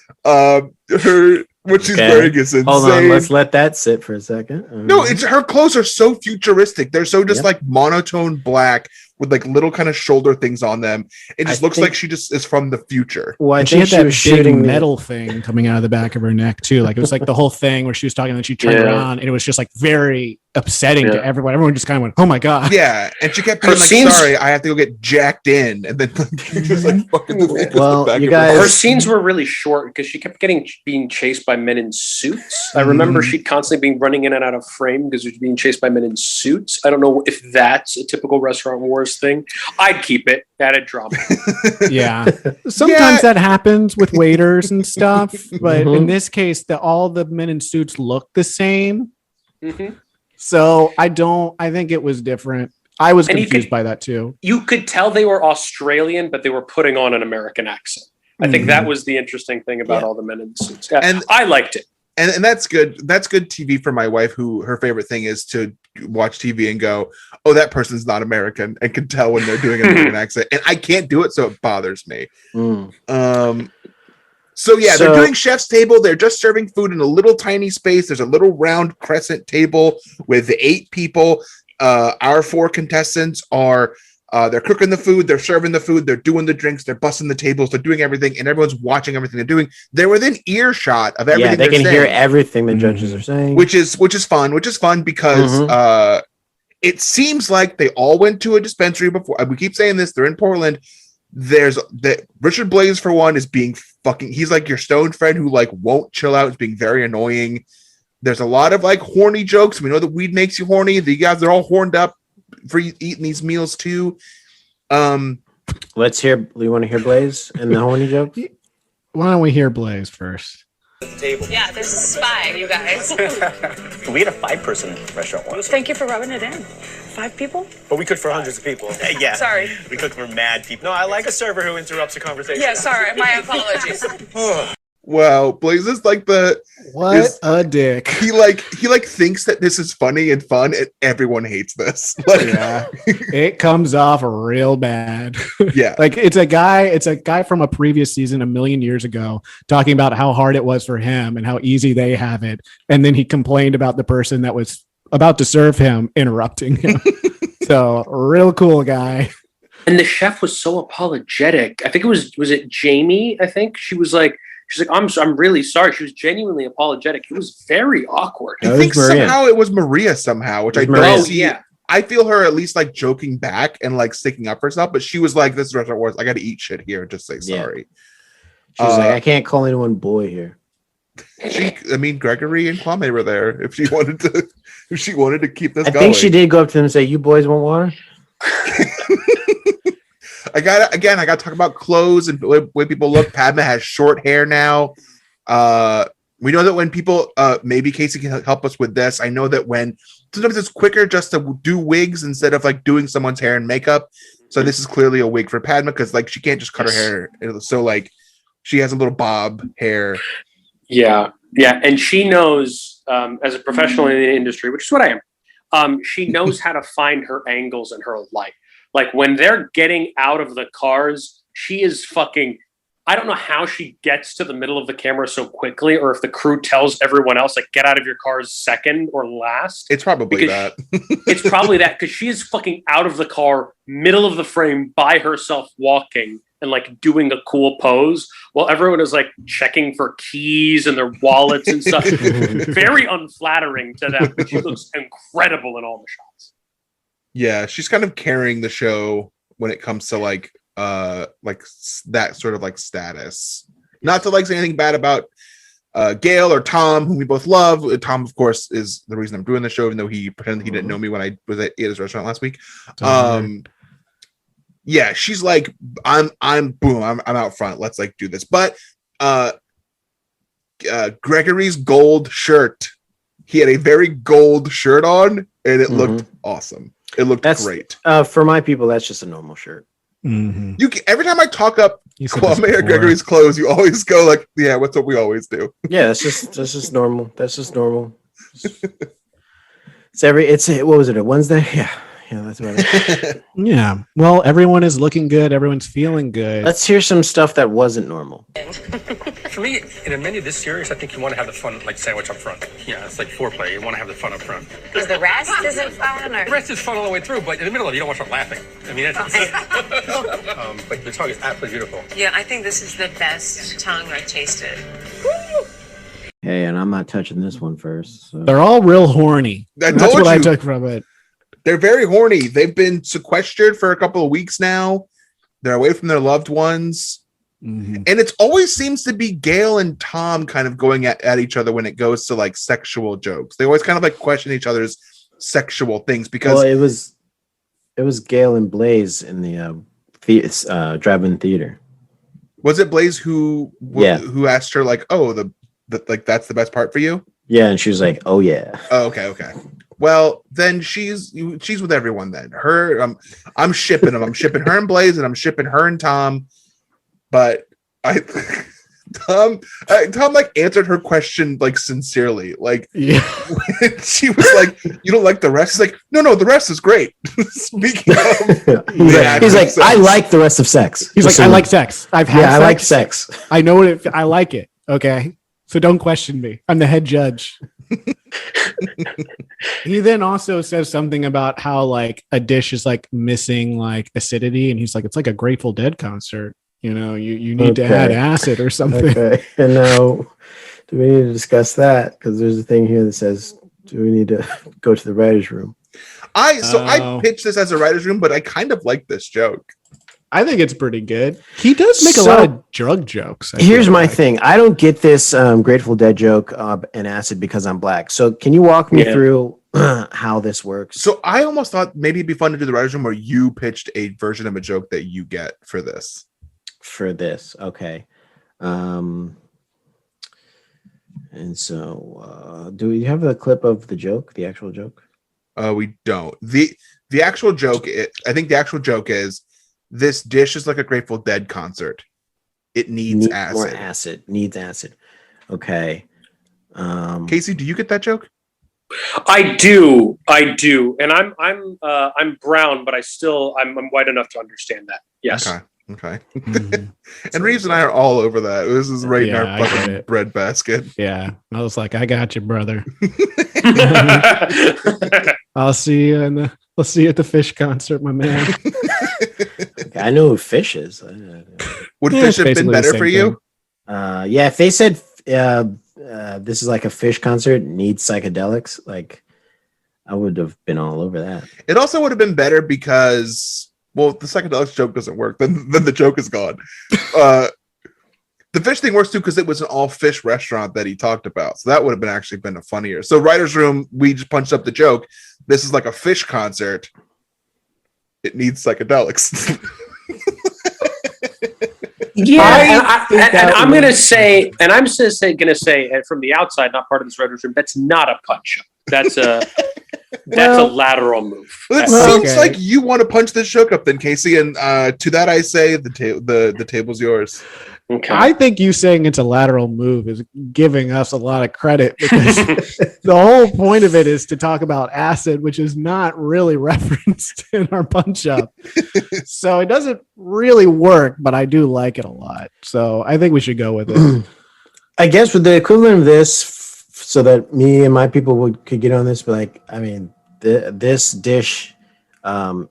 What she's wearing is insane. Hold on, let's let that sit for a second. No, it's her clothes are so futuristic. They're so just like monotone black with like little kind of shoulder things on them. It just looks like she just is from the future. Well, and she had that big metal thing coming out of the back of her neck too. Like it was like the whole thing where she was talking and then she turned around and it was just like very upsetting to everyone. Everyone just kind of went, "Oh my god!" Yeah, and she kept being like, "Sorry, I have to go get jacked in," and then just like fucking. You guys, her scenes were really short because she kept being chased by men in suits. I remember she'd constantly being running in and out of frame because she was being chased by men in suits. I don't know if that's a typical Restaurant Wars thing. I'd keep it. Added drama. Yeah, sometimes that happens with waiters and stuff, but in this case, all the men in suits look the same. So I think it was different. I was confused by that too. You could tell they were Australian, but they were putting on an American accent. I think that was the interesting thing about all the men in suits. Yeah, and I liked it. And that's good. That's good TV for my wife, who her favorite thing is to watch TV and go, "Oh, that person's not American," and can tell when they're doing an American accent. And I can't do it, so it bothers me. So they're doing chef's table. They're just serving food in a little tiny space. There's a little round crescent table with 8 people. Our 4 contestants are they're cooking the food, they're serving the food, they're doing the drinks, they're busting the tables, they're doing everything, and everyone's watching everything they're doing. They're within earshot of everything. Yeah, they can hear everything the judges are saying, which is fun. Which is fun because it seems like they all went to a dispensary before. We keep saying this. They're in Portland. There's Richard Blaze, for one, is being fucking. He's like your stoned friend who like won't chill out. Is being very annoying. There's a lot of like horny jokes. We know that weed makes you horny. The guys, they're all horned up for eating these meals too. Let's hear. You want to hear Blaze and the horny joke? Why don't we hear Blaze first? Table. Yeah, there's a spy, you guys. We had a 5-person restaurant once. Thank you for rubbing it in. 5 people? But we cooked for hundreds of people. Yeah. Sorry. We cooked for mad people. No, I like a server who interrupts a conversation. Yeah, sorry. My apologies. Wow, Blaze is like a dick. He thinks that this is funny and fun, and everyone hates this. Yeah, it comes off real bad. Yeah, like it's a guy from a previous season 1,000,000 years ago talking about how hard it was for him and how easy they have it, and then he complained about the person that was about to serve him interrupting him. So, real cool guy. And the chef was so apologetic. I think was it Jamie? I think she's like, I'm really sorry. She was genuinely apologetic. It was very awkward. I think somehow it was Maria somehow, which I don't see. Yeah. I feel her at least like joking back and like sticking up for herself, but she was like, "This is Restaurant Wars. I got to eat shit here and just say sorry." She's like, "I can't call anyone boy here." Gregory and Kwame were there. If she wanted to keep this I going. think she did go up to them and say, "You boys want water?" I got to talk about clothes and the way people look. Padma has short hair now. We know that when people, maybe Casey can help us with this. I know that sometimes it's quicker just to do wigs instead of like doing someone's hair and makeup. So this is clearly a wig for Padma because like she can't just cut her hair. So like she has a little bob hair. Yeah. And she knows, as a professional in the industry, which is what I am, she knows how to find her angles in her light. Like when they're getting out of the cars, she is fucking... I don't know how she gets to the middle of the camera so quickly, or if the crew tells everyone else, like, get out of your cars second or last. It's probably that. It's probably that, because she is fucking out of the car, middle of the frame, by herself, walking and, like, doing a cool pose, while everyone is, like, checking for keys and their wallets and stuff. Very unflattering to them, but she looks incredible in all the shots. Yeah, she's kind of carrying the show when it comes to, like that sort of like status. Not to like say anything bad about Gail or Tom, whom we both love. Tom, of course, is the reason I'm doing the show, even though he pretended he didn't know me when I was at his restaurant last week. Yeah, she's like, I'm out front. Let's like do this. But Gregory's gold shirt. He had a very gold shirt on, and it looked awesome. It looked great. For my people, that's just a normal shirt. Mm-hmm. Every time I talk up Kwame or Gregory's clothes, you always go like, "Yeah, what's what we always do." Yeah, that's just normal. That's just normal. What was it? A Wednesday? Yeah, that's about it. Yeah. Well, everyone is looking good. Everyone's feeling good. Let's hear some stuff that wasn't normal. For me, in a menu this serious, I think you want to have the fun, like sandwich up front. Yeah, it's like foreplay. You want to have the fun up front. Because the rest isn't fun, or the rest is fun all the way through, but in the middle of it, you don't want to start laughing. I mean, but the tongue is absolutely beautiful. yeah, I think this is the best tongue I've tasted. Hey, and I'm not touching this one first. So. They're all real horny. That's what I took from it. They're very horny. They've been sequestered for a couple of weeks now. They're away from their loved ones. Mm-hmm. And it always seems to be Gail and Tom kind of going at each other when it goes to like sexual jokes. They always kind of like question each other's sexual things because it was Gail and Blaze in the drive-in theater. Was it Blaze who asked her like, "Oh, the like that's the best part for you?" Yeah, and she was like, "Oh yeah." Oh, okay. Well, then she's with everyone. Then I'm shipping them. I'm shipping her and Blaze, and I'm shipping her and Tom. But Tom like answered her question like sincerely. Like she was like, "You don't like the rest?" She's like, No, the rest is great. Speaking of, he's like, "I like the rest of sex." He's like, "I like sex. I've had sex. I like sex. I know it. I like it. Okay, so don't question me. I'm the head judge." He then also says something about how like a dish is like missing like acidity, and he's like, "It's like a Grateful Dead concert. You know, you need to add acid or something." Okay. And now, do we need to discuss that? Because there's a thing here that says, "Do we need to go to the writers' room?" I pitched this as a writers' room, but I kind of like this joke. I think it's pretty good. He does make a lot of drug jokes. Here's my thing. I don't get this Grateful Dead joke and acid because I'm black. So can you walk me through how this works? So I almost thought maybe it'd be fun to do the writers' room where you pitched a version of a joke that you get for this. Okay. And so do we have the clip of the joke, the actual joke? We don't. The actual joke, I think the actual joke is, this dish is like a Grateful Dead concert. It needs acid. More acid. Needs acid. Okay. Casey, do you get that joke? I do, and I'm brown, but I'm white enough to understand that. Yes. Okay. And Reeves and I are all over that. This is right in our fucking bread basket. Yeah. I was like, I got you, brother. I'll see you at the Fish concert, my man. I know who Fish is. Would Fish have been better for you? Yeah, if they said this is like a Fish concert, needs psychedelics, like I would have been all over that. It also would have been better because, well, the psychedelics joke doesn't work. Then the joke is gone. The fish thing works too because it was an all fish restaurant that he talked about. So that would have been actually been a funnier. So writer's room, we just punched up the joke. This is like a fish concert. It needs psychedelics. Yeah, and I'm gonna say from the outside, not part of this writer's room, that's not a punch up. That's a lateral move. Well, it seems like you want to punch this joke up then, Casey. And to that I say the table's yours. Okay. I think you saying it's a lateral move is giving us a lot of credit because the whole point of it is to talk about acid, which is not really referenced in our punch up. So it doesn't really work, but I do like it a lot. So I think we should go with it. I guess with the equivalent of this, so that me and my people could get on this, but like, I mean, this dish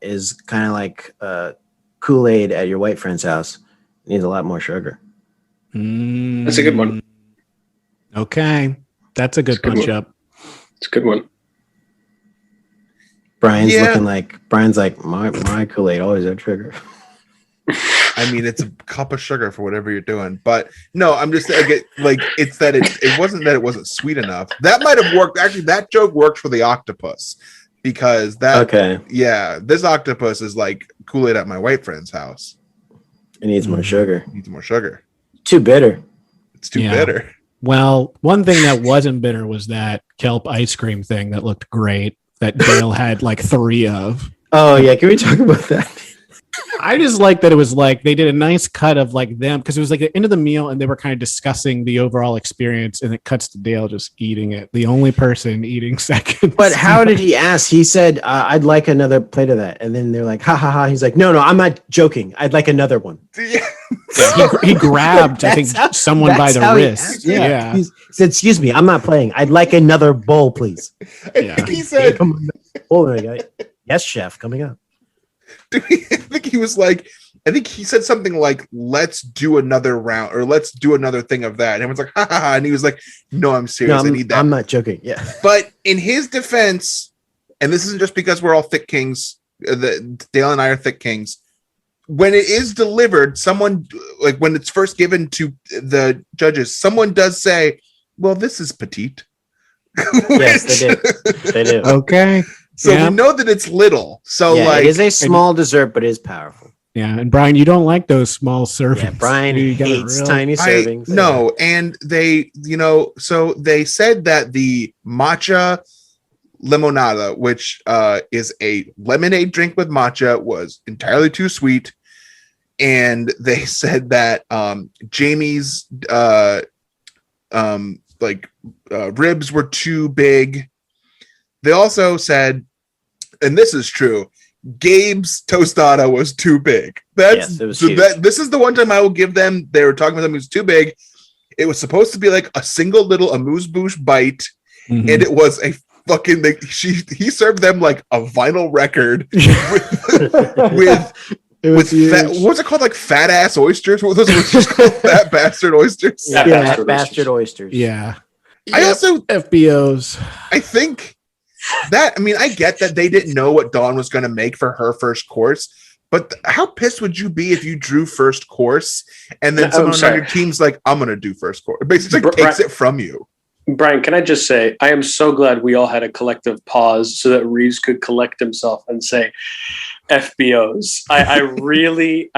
is kind of like Kool-Aid at your white friend's house. It needs a lot more sugar. That's a good one. Okay. That's a good punch up. It's a good one. Brian's like, my Kool-Aid always had sugar. I mean, it's a cup of sugar for whatever you're doing. But no, I'm just it's that it wasn't that it wasn't sweet enough. That might have worked. Actually, that joke worked for the octopus because this octopus is like Kool-Aid at my white friend's house. It needs more sugar. It needs more sugar. Too bitter. It's too bitter. Well, one thing that wasn't bitter was that kelp ice cream thing that looked great that Dale had like 3 of. Oh yeah, can we talk about that? I just like that it was like they did a nice cut of like them because it was like the end of the meal and they were kind of discussing the overall experience and it cuts to Dale just eating it. The only person eating second. But how did he ask? He said, I'd like another plate of that. And then they're like, ha ha ha. He's like, no, I'm not joking. I'd like another one. He grabbed, I think, someone by the wrist. Yeah. He said, excuse me, I'm not playing. I'd like another bowl, please. Yeah. He said, yes, chef, coming up. I think he was like, I think he said something like, let's do another round or let's do another thing of that. And everyone's like, ha ha ha. And he was like, no, I'm serious. I need that. I'm not joking. Yeah. But in his defense, and this isn't just because we're all thick kings, Dale and I are thick kings. When it is delivered, someone, like when it's first given to the judges, someone does say, well, this is petite. Yes, they do. Okay. So we know that it's little. So it is a small dessert, but it is powerful. Yeah, and Brian, you don't like those small servings. Yeah, Brian hates tiny servings. No, and they, so they said that the matcha limonada, which is a lemonade drink with matcha, was entirely too sweet. And they said that Jamie's ribs were too big. They also said, and this is true, Gabe's tostada was too big. This is the one time I will give them. They were talking about something that was too big. It was supposed to be like a single little amuse-bouche bite, and it was a fucking. He served them like a vinyl record what's it called? Like fat ass oysters? What were those just called? Fat bastard oysters? Yeah, bastard oysters. Yeah. I also FBOs. I think that, I mean, I get that they didn't know what Dawn was going to make for her first course, but how pissed would you be if you drew first course and then someone on your team's like, I'm going to do first course? Basically takes it from you. Brian, can I just say, I am so glad we all had a collective pause so that Reeves could collect himself and say, FBOs. I really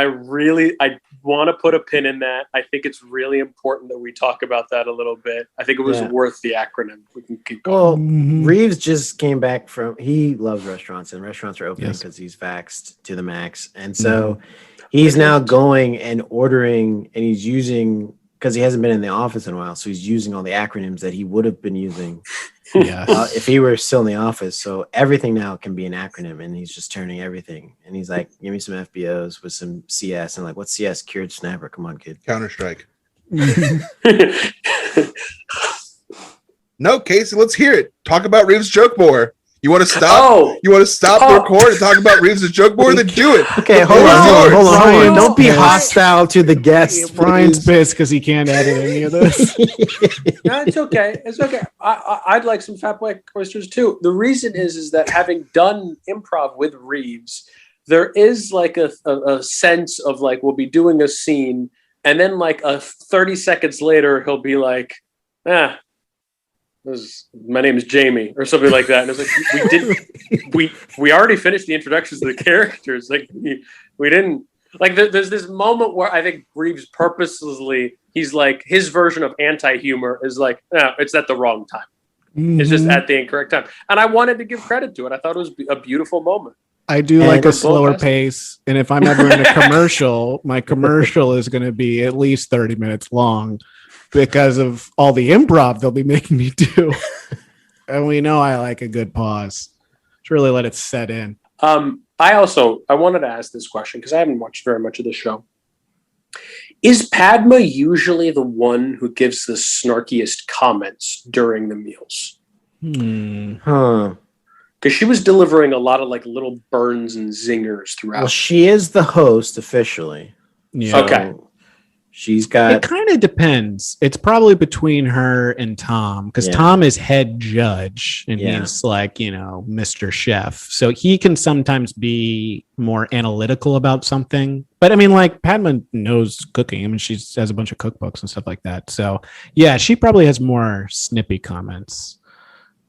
want to put a pin in that. I think it's really important that we talk about that a little bit. I think it was worth the acronym. We can keep going. Well, Reeves just came back he loves restaurants, and restaurants are opening because he's vaxxed to the max. And so he's now going and ordering, and he's using, because he hasn't been in the office in a while, so he's using all the acronyms that he would have been using if he were still in the office. So everything now can be an acronym, and he's just turning everything. And he's like, give me some FBOs with some CS. And like, what's CS? Cured Snapper. Come on, kid. Counter-Strike. No, Casey, let's hear it. Talk about Reeves' joke more. You want to stop? You want to stop the record and talk about Reeves' joke more? Then do it. Okay, hold on. Don't be hostile to the guests. Brian's pissed because he can't edit any of this. No, it's okay. It's okay. I'd like some fat boy oysters too. The reason is that having done improv with Reeves, there is like a sense of like we'll be doing a scene And then like 30 seconds later, he'll be like, my name is Jamie or something like that. And it's like, we already finished the introductions of the characters. Like we didn't like, there's this moment where I think Reeves purposely, he's like, his version of anti-humor is like, no, it's at the wrong time. Mm-hmm. It's just at the incorrect time. And I wanted to give credit to it. I thought it was a beautiful moment. I do like a slower pace. And if I'm ever in a commercial, my commercial is going to be at least 30 minutes long because of all the improv they'll be making me do. And we know I like a good pause to really let it set in. I wanted to ask this question because I haven't watched very much of the show. Is Padma usually the one who gives the snarkiest comments during the meals? Because she was delivering a lot of like little burns and zingers throughout. Well, she is the host officially. Yeah. So okay. She's got. It kind of depends. It's probably between her and Tom because Tom is head judge and he's like, Mr. Chef. So he can sometimes be more analytical about something. But I mean, like Padma knows cooking. I mean, she has a bunch of cookbooks and stuff like that. So yeah, she probably has more snippy comments.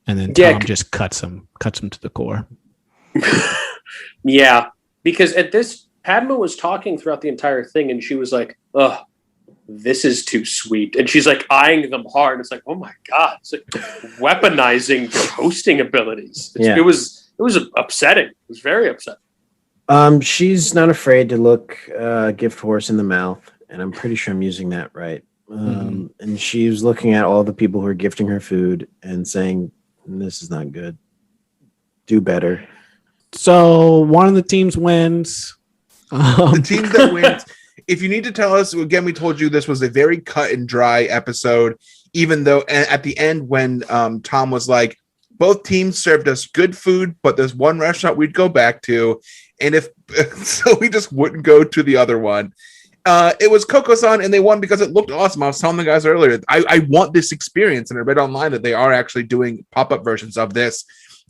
And then Tom just cuts him to the core. Yeah, because Padma was talking throughout the entire thing, and she was like, "Ugh, this is too sweet," and she's like eyeing them hard. It's like, oh my god, it's like weaponizing your hosting abilities. It was upsetting. It was very upsetting. She's not afraid to look a gift horse in the mouth, and I'm pretty sure I'm using that right. And she was looking at all the people who are gifting her food and saying, "This is not good. Do better." So one of the teams wins. The team that wins. If you need to tell us, again, we told you this was a very cut and dry episode, even though at the end when Tom was like, both teams served us good food, but there's one restaurant we'd go back to. And so we just wouldn't go to the other one. It was Coco-san, and they won because it looked awesome. I was telling the guys earlier, I want this experience, and I read online that they are actually doing pop-up versions of this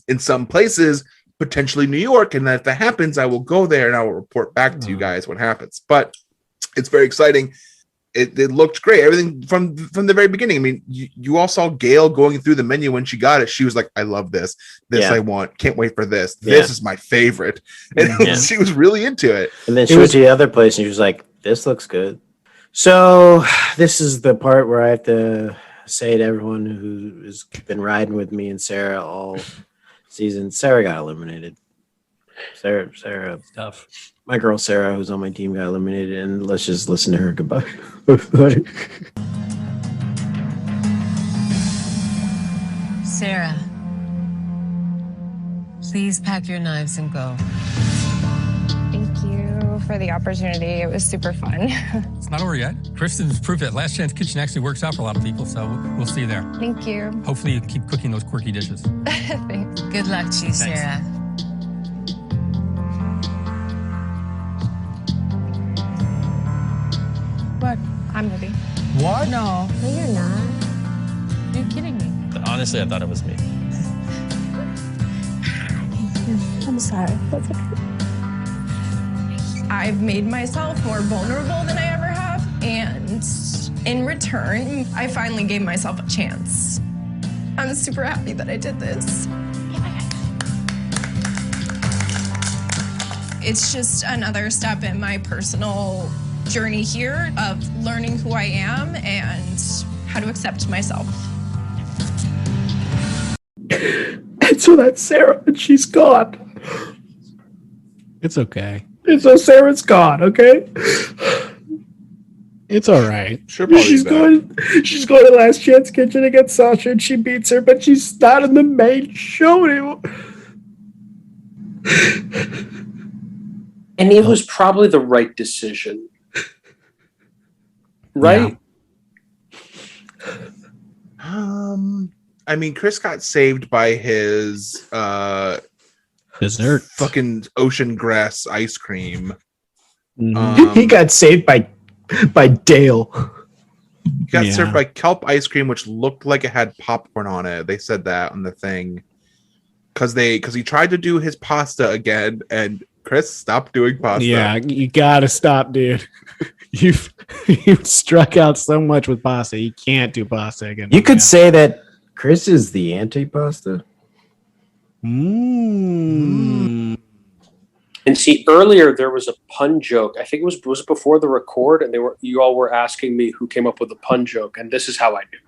in some places, potentially New York, and that if that happens, I will go there and I will report back to you guys what happens. But it's very exciting. It looked great. Everything from the very beginning. I mean, you all saw Gail going through the menu when she got it. She was like, "I love this. I want. Can't wait for this. This is my favorite." And she was really into it. And then she went to the other place and she was like, "This looks good." So this is the part where I have to say to everyone who has been riding with me and Sarah all season, Sarah got eliminated. Sarah, tough. My girl Sarah, who's on my team, got eliminated, and let's just listen to her goodbye. Sarah, please pack your knives and go. Thank you for the opportunity. It was super fun. It's not over yet. Kristen's proved that Last Chance Kitchen actually works out for a lot of people, so we'll see you there. Thank you. Hopefully you keep cooking those quirky dishes. Thanks. Good luck to you, Sarah. What? I'm ready. What? No, you're not. You're kidding me. Honestly, I thought it was me. I'm sorry. That's okay. I've made myself more vulnerable than I ever have, and in return, I finally gave myself a chance. I'm super happy that I did this. It's just another step in my personal journey here of learning who I am and how to accept myself. And so that's Sarah, and she's gone. It's okay. And so Sarah's gone, okay? It's all right. She's going to Last Chance Kitchen against Sasha, and she beats her, but she's not in the main show anymore. And it was probably the right decision. Right? Yeah. I mean, Chris got saved by his dessert, fucking ocean grass ice cream. He got saved by Dale. He got served by kelp ice cream, which looked like it had popcorn on it. They said that on the thing because he tried to do his pasta again, and Chris, stop doing pasta. Yeah, you gotta stop, dude. You've struck out so much with pasta. You can't do pasta again. You could say that Chris is the anti-pasta. Mm. And see, earlier there was a pun joke. I think it was before the record, and you all were asking me who came up with the pun joke, and this is how I do.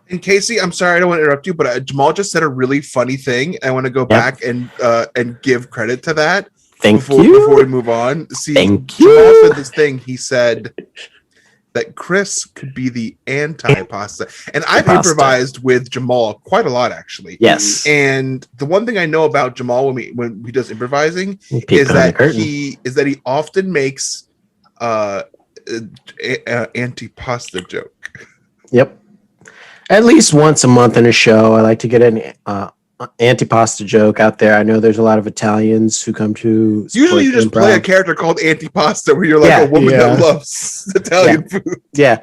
And Casey, I'm sorry, I don't want to interrupt you, but Jamal just said a really funny thing. I want to go back and give credit to that. Before we move on. See, Jamal said this thing. He said that Chris could be the anti-pasta. And I've improvised with Jamal quite a lot, actually. Yes. And the one thing I know about Jamal when he does improvising is that he often makes anti-pasta joke. Yep. At least once a month in a show, I like to get an antipasta joke out there. I know there's a lot of Italians who come to. Usually, you just play a character called antipasta, where you're like a woman that loves Italian food. Yeah,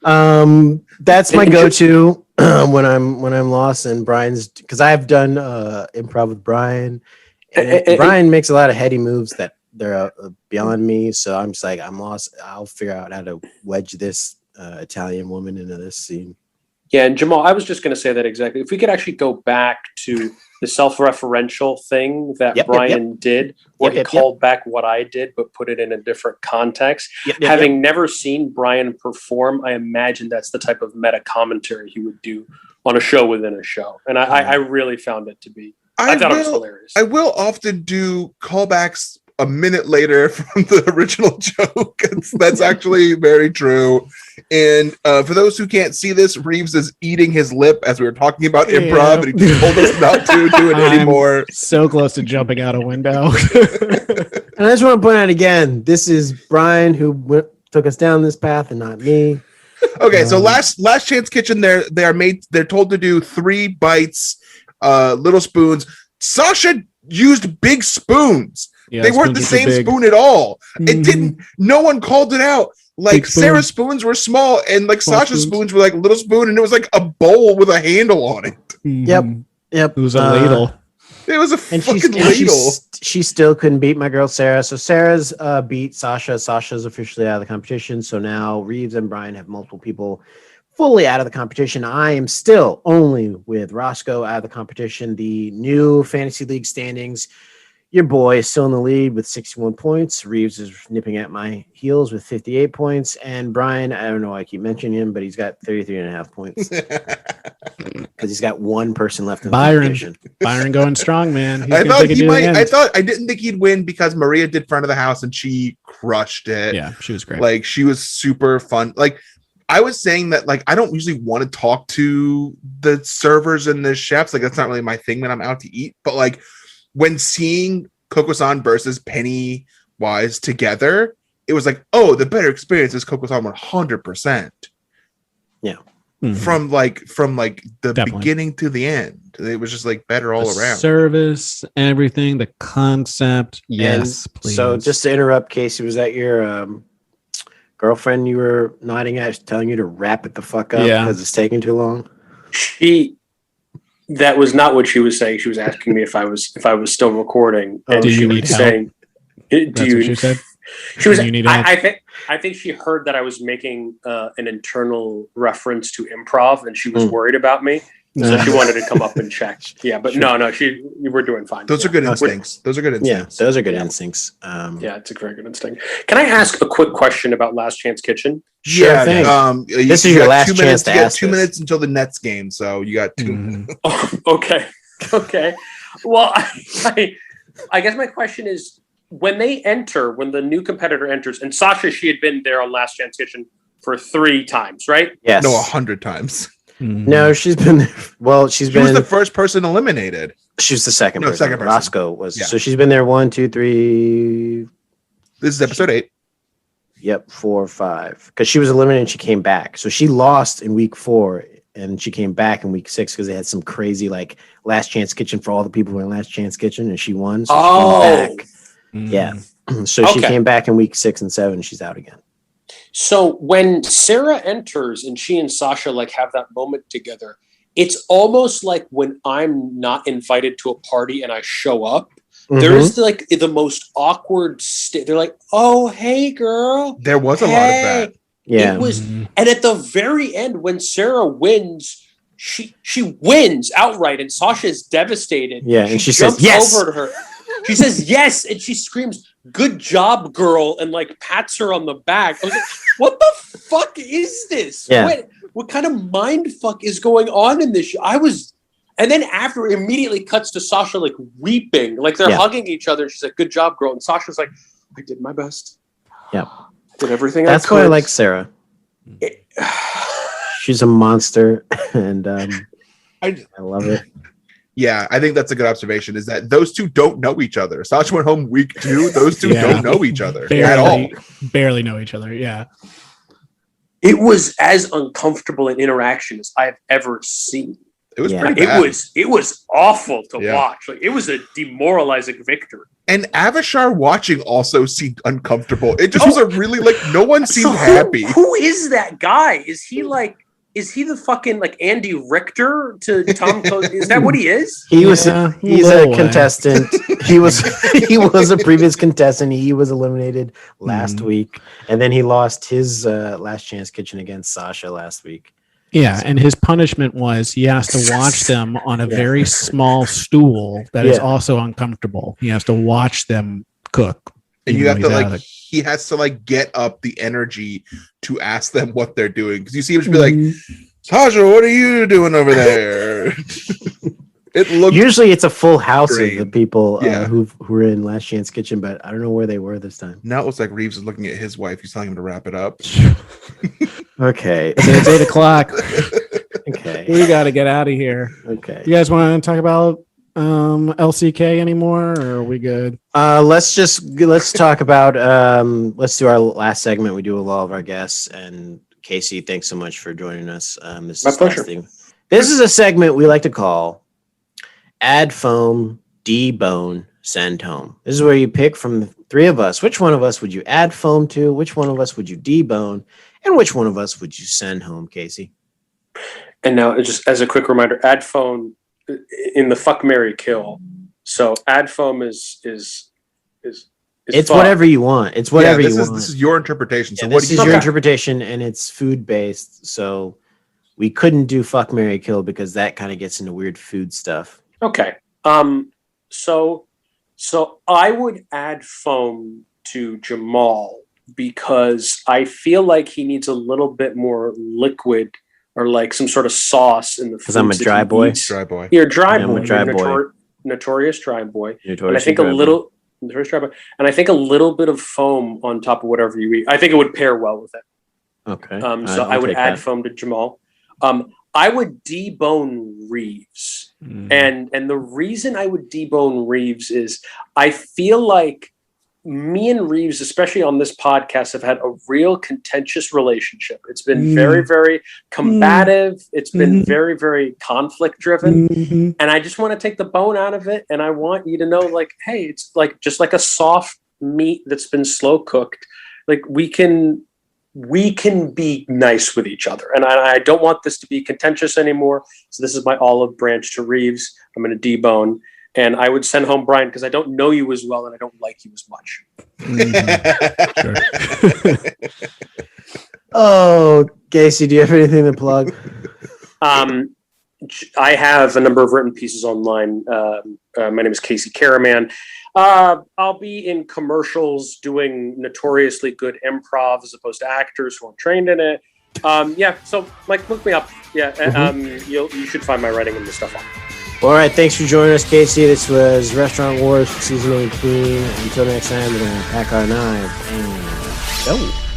that's my go-to when I'm lost. And Brian's, because I've done improv with Brian, and Brian makes a lot of heady moves that they're beyond me. So I'm just like, I'm lost. I'll figure out how to wedge this Italian woman into this scene. Yeah, and Jamal, I was just going to say that exactly. If we could actually go back to the self-referential thing that Brian did, where he called back what I did, but put it in a different context. Having never seen Brian perform, I imagine that's the type of meta commentary he would do on a show within a show. And I really found it to be, I thought it was hilarious. I will often do callbacks a minute later from the original joke. That's actually very true. And for those who can't see this, Reeves is eating his lip as we were talking about improv, and he told us not to do it anymore. So close to jumping out a window. And I just want to point out again, this is Brian who took us down this path, and not me. Okay, so last chance kitchen, they're told to do 3 bites, little spoons. Sasha used big spoons. Yeah, they weren't the same spoon at all. It didn't. No one called it out. Like Sarah's spoons were small, and like Sasha's spoons were like little spoon, and it was like a bowl with a handle on it. Yep. It was a ladle. It was a fucking ladle. She still couldn't beat my girl Sarah. So Sarah's beat Sasha. Sasha's officially out of the competition. So now Reeves and Brian have multiple people fully out of the competition. I am still only with Roscoe out of the competition. The new Fantasy League standings. Your boy is still in the lead with 61 points. Reeves is nipping at my heels with 58 points. And Brian, I don't know why I keep mentioning him, but he's got 33.5 points. Because he's got one person left in the competition. Byron going strong, man. I didn't think he'd win because Maria did front of the house and she crushed it. Yeah, she was great. Like, she was super fun. Like, I was saying that, like, I don't usually want to talk to the servers and the chefs. Like, that's not really my thing when I'm out to eat. But, like, when seeing Coco-san versus Pennywise together, it was like, oh, the better experience is Coco-san 100%. Yeah. Mm-hmm. From the beginning to the end. It was just like better all around. Service, everything, the concept. Yes, please. So just to interrupt, Casey, was that your girlfriend you were nodding at, telling you to wrap it the fuck up because it's taking too long? That was not what she was saying. She was asking me if I was still recording, and she was saying, "Do you?" What she said. She was. I think she heard that I was making an internal reference to improv, and she was worried about me, so she wanted to come up and check. Yeah, but no, you were doing fine. Those are good instincts. Those are good instincts. Yeah, those are good instincts. Yeah, it's a very good instinct. Can I ask a quick question about Last Chance Kitchen? Sure thing. This is your last chance to ask. 2 minutes until the Nets game, so you got 2 minutes. Oh, okay. Well, I guess my question is, when the new competitor enters, and Sasha, she had been there on Last Chance Kitchen for 3 times, right? Yes. No, 100 times. No, she's been there. Well, she was the first person eliminated. She was the second person. Second person. Roscoe was. Yeah. So she's been there 1, 2, 3. This is episode 8. Yep, 4, 5. Because she was eliminated and she came back. So she lost in week 4 and she came back in week 6 because they had some crazy like Last Chance Kitchen for all the people who were in Last Chance Kitchen, and she won. So she came back. Yeah. So she came back in week 6 and 7 and she's out again. So when Sarah enters and she and Sasha like have that moment together, it's almost like when I'm not invited to a party and I show up, There is like the most awkward. They're like, "Oh, hey, girl." There was a lot of that. Yeah. It was, and at the very end, when Sarah wins, she wins outright, and Sasha is devastated. Yeah, and she jumps says yes. over to her. She says yes, and she screams, "Good job, girl!" and like pats her on the back. I was like, "What the fuck is this? Yeah. What kind of mind fuck is going on in this?" And then after, it immediately cuts to Sasha like weeping, like they're hugging each other. She's like, "Good job, girl," and Sasha's like, "I did my best. Yeah, I did everything." That's why I like Sarah. She's a monster, and I love it. Yeah, I think that's a good observation. Is that those two don't know each other? Sasha went home week 2. Those two don't know each other at all. Barely know each other. Yeah. It was as uncomfortable an interaction as I've ever seen. It was pretty bad. It was awful to watch. Like, it was a demoralizing victory. And Avishar watching also seemed uncomfortable. It just was a really like no one seemed happy. Who is that guy? Is he the fucking like Andy Richter to Tom Cruise? Is that what he is? He's a contestant. he was a previous contestant. He was eliminated last week, and then he lost his Last Chance Kitchen against Sasha last week. Yeah, and his punishment was he has to watch them on a very small stool that is also uncomfortable. He has to watch them cook. And you have to he has to get up the energy to ask them what they're doing. Because you see him just be like, "Sasha, what are you doing over there?" Usually it's a full house of the people who were in Last Chance Kitchen, but I don't know where they were this time. Now it looks like Reeves is looking at his wife. He's telling him to wrap it up. Okay. It's 8 o'clock. Okay. We got to get out of here. Okay. You guys want to talk about LCK anymore, or are we good? Let's talk about let's do our last segment. We do with all of our guests, and Casey, thanks so much for joining us. My pleasure. This is a segment we like to call Add Foam, Debone, Send Home. This is where you pick from the 3 of us. Which one of us would you add foam to? Which one of us would you debone? And which one of us would you send home, Casey? And now, just as a quick reminder, add foam in the fuck, marry, kill. So add foam is it's fuck. Whatever you want. It's whatever you want. This is your interpretation. So this is your interpretation, and it's food based. So we couldn't do fuck, marry, kill because that kind of gets into weird food stuff. Okay. So I would add foam to Jamal because I feel like he needs a little bit more liquid or like some sort of sauce in the food. Because I'm a dry boy. Dry boy. You're a dry boy. I'm a dry boy. Notorious dry boy. And I think a little bit of foam on top of whatever you eat. I think it would pair well with it. Okay. So I would add foam to Jamal. I would debone Reeves. And the reason I would debone Reeves is I feel like me and Reeves, especially on this podcast, have had a real contentious relationship. It's been very, very combative. It's been very, very conflict driven. And I just want to take the bone out of it. And I want you to know, like, hey, it's like just like a soft meat that's been slow cooked. Like we can be nice with each other. And I don't want this to be contentious anymore. So this is my olive branch to Reeves. I'm going to debone. And I would send home Brian because I don't know you as well and I don't like you as much. Oh, Casey, do you have anything to plug? I have a number of written pieces online. My name is Casey Karaman. I'll be in commercials doing notoriously good improv as opposed to actors who aren't trained in it. So like look me up. You should find my writing and the stuff on. All right, thanks for joining us, Casey. This was Restaurant Wars Season 18. Until next time, we're going to pack our knives and go.